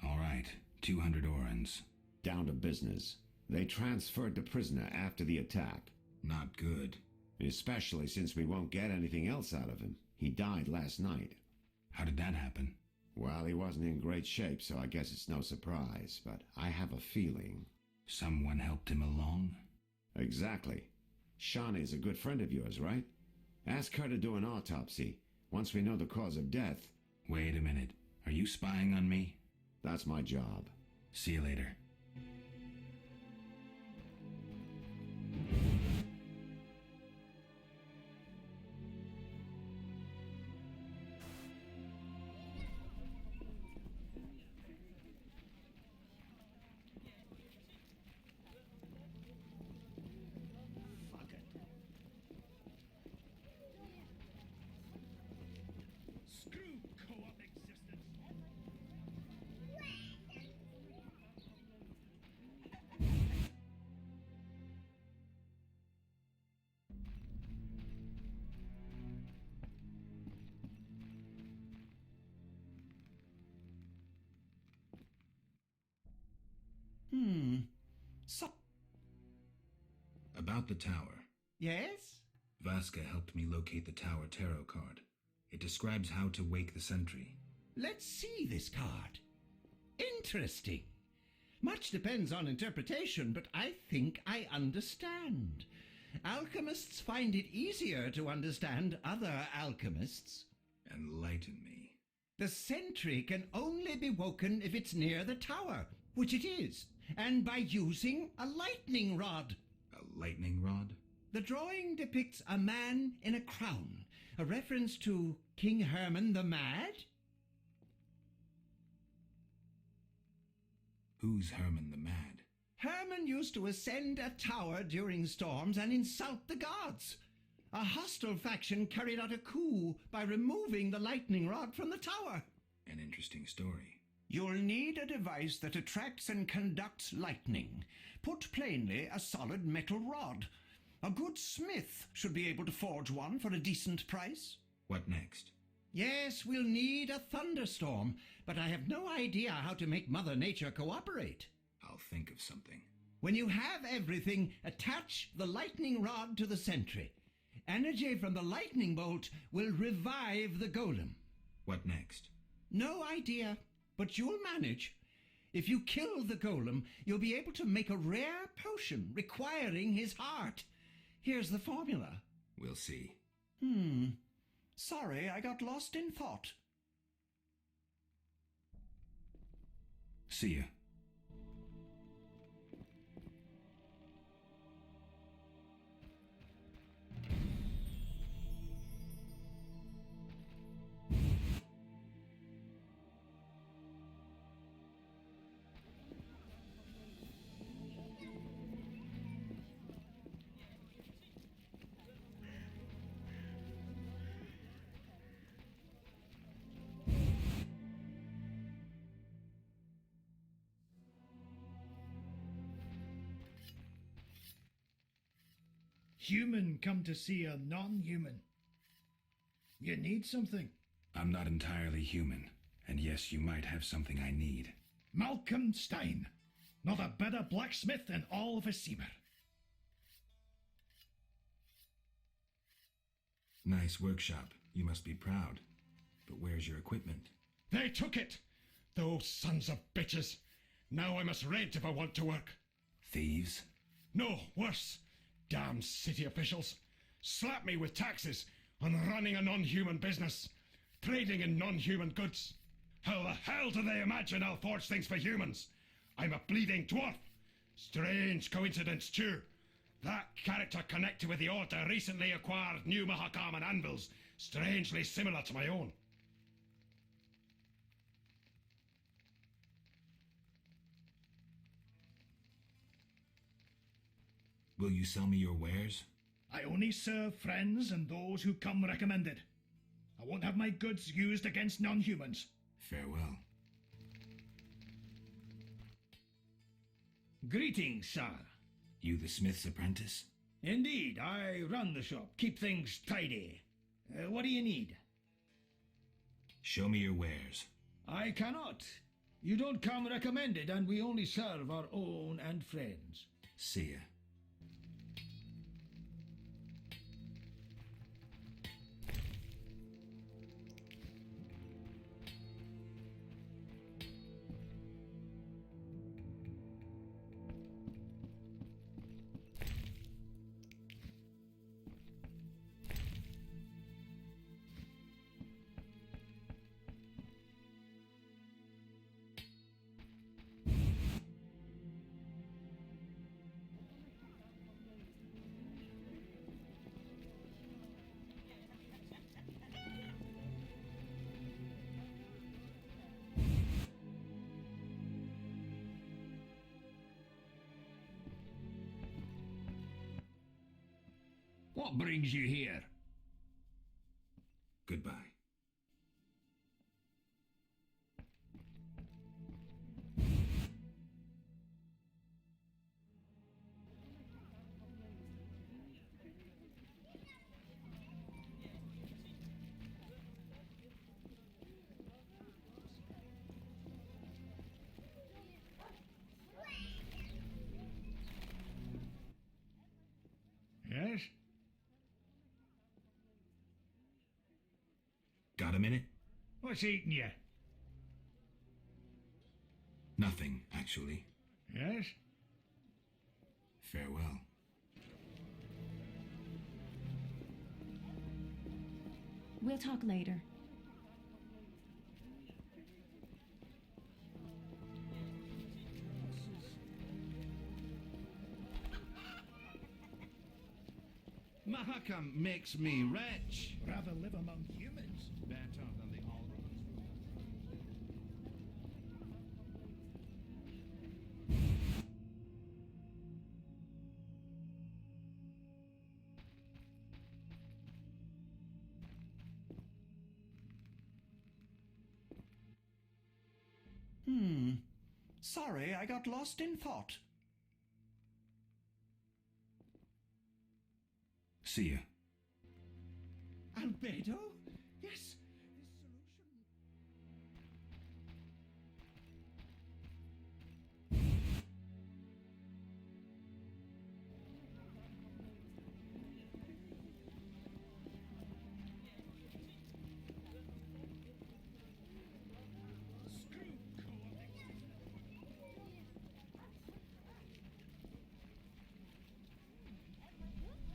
All right, 200 orens. Down to business. They transferred the prisoner after the attack. Not good. Especially since we won't get anything else out of him. He died last night. How did that happen? Well, he wasn't in great shape, so I guess it's no surprise, but I have a feeling. Someone helped him along? Exactly. Shawnee's a good friend of yours, right? Ask her to do an autopsy, once we know the cause of death. Wait a minute. Are you spying on me? That's my job. See you later. So... About the tower. Yes? Vasca helped me locate the tower tarot card. It describes how to wake the sentry. Let's see this card. Interesting. Much depends on interpretation, but I think I understand. Alchemists find it easier to understand other alchemists. Enlighten me. The sentry can only be woken if it's near the tower, which it is, and by using a lightning rod. A lightning rod? The drawing depicts a man in a crown, a reference to King Herman the Mad. Who's Herman the Mad? Herman used to ascend a tower during storms and insult the gods. A hostile faction carried out a coup by removing the lightning rod from the tower. An interesting story. You'll need a device that attracts and conducts lightning. Put plainly, a solid metal rod. A good smith should be able to forge one for a decent price. What next? Yes, we'll need a thunderstorm, but I have no idea how to make Mother Nature cooperate. I'll think of something. When you have everything, attach the lightning rod to the sentry. Energy from the lightning bolt will revive the golem. What next? No idea, but you'll manage. If you kill the golem, you'll be able to make a rare potion requiring his heart. Here's the formula. We'll see. Sorry, I got lost in thought. See ya. Human come to see a non-human. You need something. I'm not entirely human, and yes, you might have something I need. Malcolm Stein. Not a better blacksmith in all of Seamer. Nice workshop. You must be proud. But where's your equipment? They took it! Those sons of bitches. Now I must rent if I want to work. Thieves? No, worse. Damn city officials. Slap me with taxes on running a non-human business. Trading in non-human goods. How the hell do they imagine I'll forge things for humans? I'm a bleeding dwarf. Strange coincidence, too. That character connected with the Order recently acquired new Mahakaman anvils, strangely similar to my own. Will you sell me your wares? I only serve friends and those who come recommended. I won't have my goods used against non-humans. Farewell. Greetings, sir. You the smith's apprentice? Indeed, I run the shop, keep things tidy. What do you need? Show me your wares. I cannot. You don't come recommended, and we only serve our own and friends. See ya. What brings you here? Goodbye. a minute? What's eating you? Nothing, actually. Yes? Farewell. We'll talk later. Mahakam makes me rich. Rather live among humans. Better than the all. Sorry, I got lost in thought. See ya. Albedo? Yes.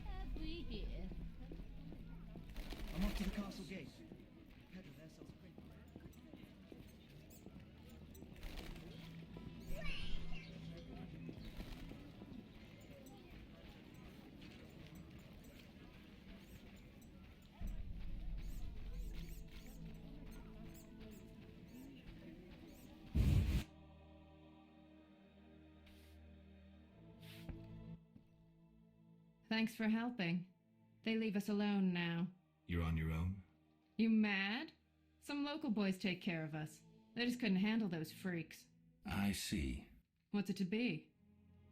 Have we here? I'm off to the castle gate. Pedro there sells print. Thanks for helping. They leave us alone now. You're on your own? You mad? Some local boys take care of us. They just couldn't handle those freaks. I see. What's it to be?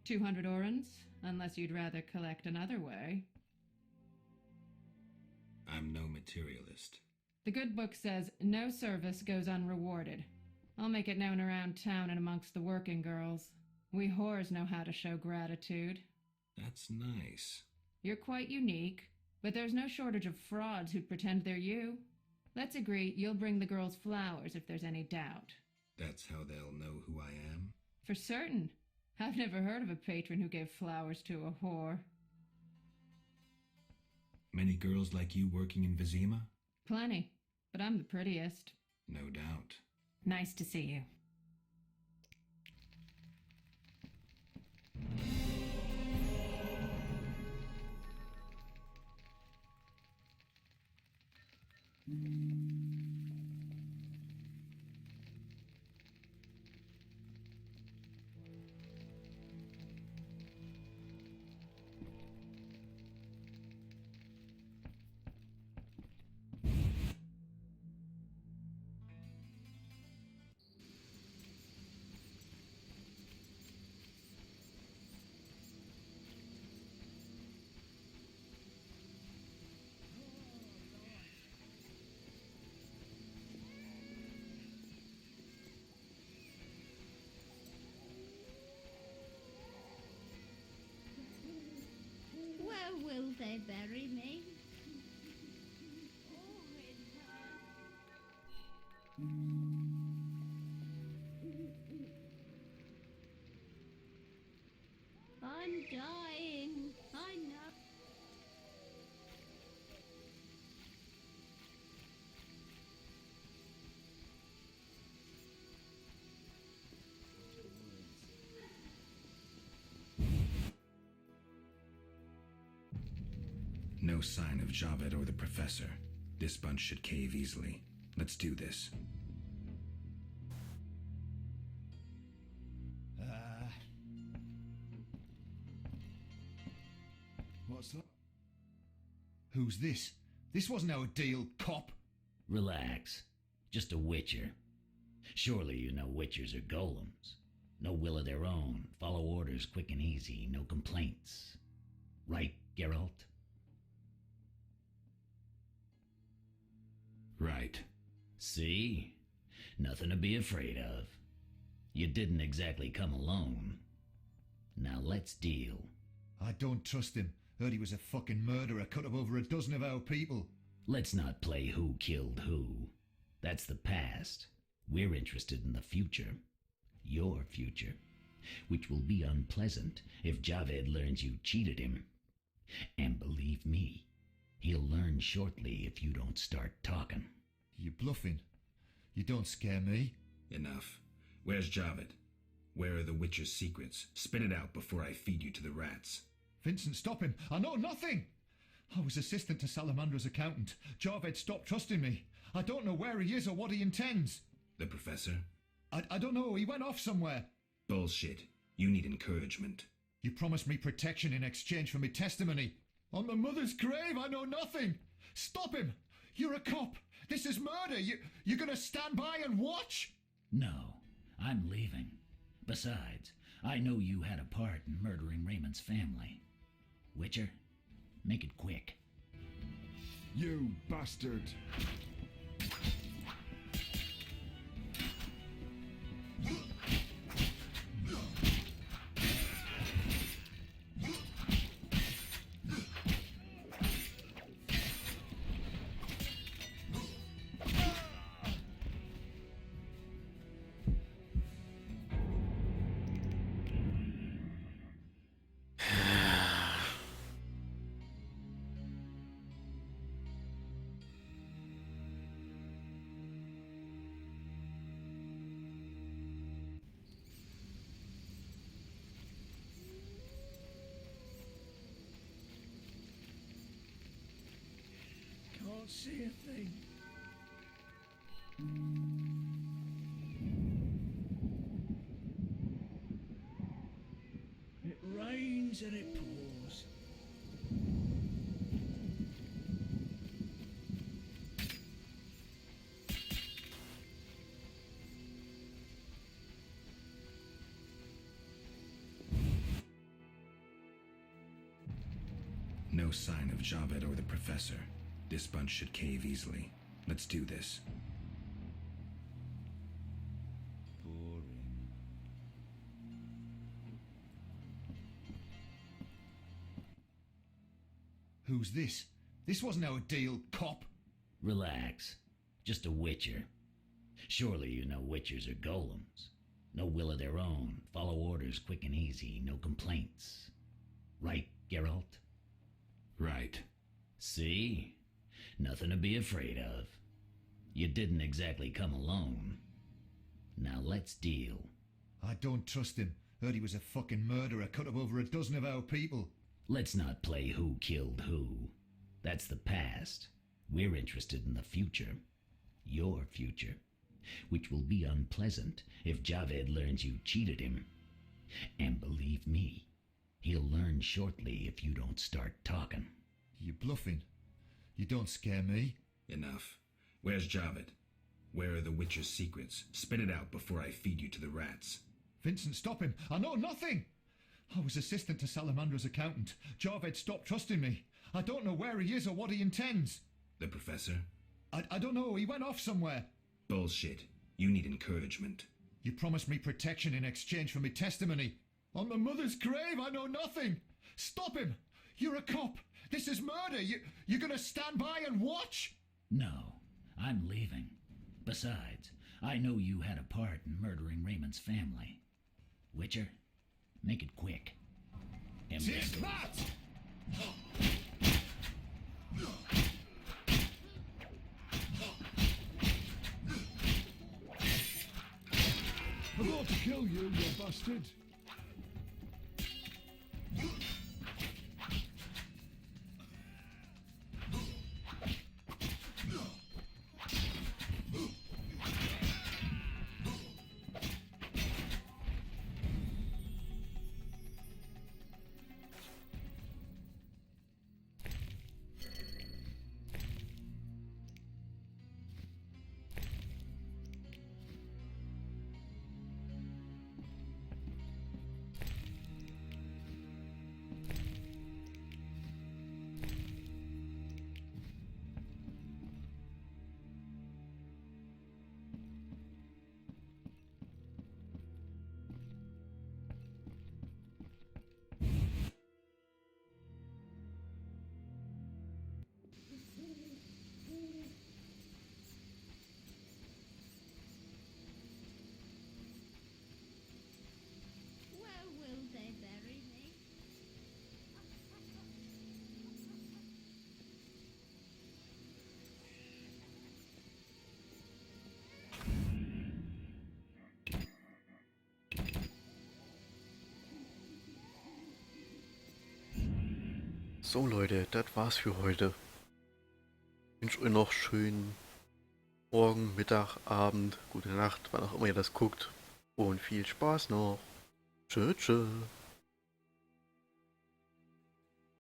200 orans? Unless you'd rather collect another way. I'm no materialist. The good book says no service goes unrewarded. I'll make it known around town and amongst the working girls. We whores know how to show gratitude. That's nice. You're quite unique, but there's no shortage of frauds who'd pretend they're you. Let's agree you'll bring the girls flowers if there's any doubt. That's how they'll know who I am? For certain. I've never heard of a patron who gave flowers to a whore. Many girls like you working in Vizima? Plenty, but I'm the prettiest. No doubt. Nice to see you. Where will they bury me? I'm dying. I know. No sign of Javed or the professor. This bunch should cave easily. Let's do this. What's that? Who's this? This wasn't our deal, cop. Relax. Just a witcher. Surely you know witchers are golems. No will of their own. Follow orders quick and easy. No complaints. Right, Geralt? Right. See? Nothing to be afraid of. You didn't exactly come alone. Now let's deal. I don't trust him. Heard he was a fucking murderer, cut up over a dozen of our people. Let's not play who killed who. That's the past. We're interested in the future. Your future. Which will be unpleasant if Javed learns you cheated him. And believe me, he'll learn shortly if you don't start talking. You're bluffing. You don't scare me. Enough. Where's Javed? Where are the Witcher's secrets? Spit it out before I feed you to the rats. Vincent, stop him. I know nothing. I was assistant to Salamandra's accountant. Javed stopped trusting me. I don't know where he is or what he intends. The professor? I don't know. He went off somewhere. Bullshit. You need encouragement. You promised me protection in exchange for my testimony. On my mother's grave, I know nothing. Stop him. You're a cop. This is murder. You're going to stand by and watch? No, I'm leaving. Besides, I know you had a part in murdering Raymond's family. Witcher, make it quick. You bastard! Can't see a thing. It rains and it pours. No sign of Javed or the professor. This bunch should cave easily. Let's do this. Who's this? This wasn't our deal, cop. Relax. Just a Witcher. Surely you know Witchers are golems. No will of their own. Follow orders quick and easy. No complaints. Right, Geralt? Right. See? Nothing to be afraid of. You didn't exactly come alone. Now let's deal. I don't trust him. Heard he was a fucking murderer, cut up over a dozen of our people. Let's not play who killed who. That's the past. We're interested in the future. Your future. Which will be unpleasant if Javed learns you cheated him. And believe me, he'll learn shortly if you don't start talking. You're bluffing. You don't scare me. Enough. Where's Javed? Where are the Witcher's secrets? Spit it out before I feed you to the rats. Vincent, stop him. I know nothing. I was assistant to Salamandra's accountant. Javed stopped trusting me. I don't know where he is or what he intends. The professor? I don't know. He went off somewhere. Bullshit. You need encouragement. You promised me protection in exchange for my testimony. On my mother's grave, I know nothing. Stop him. You're a cop. This is murder. You're going to stand by and watch? No, I'm leaving. Besides, I know you had a part in murdering Raymond's family. Witcher, make it quick. Take that! I'm going to kill you, you bastard! So Leute, das war's für heute. Ich wünsche euch noch schönen Morgen, Mittag, Abend, gute Nacht, wann auch immer ihr das guckt. Und viel Spaß noch. Tschö, tschö.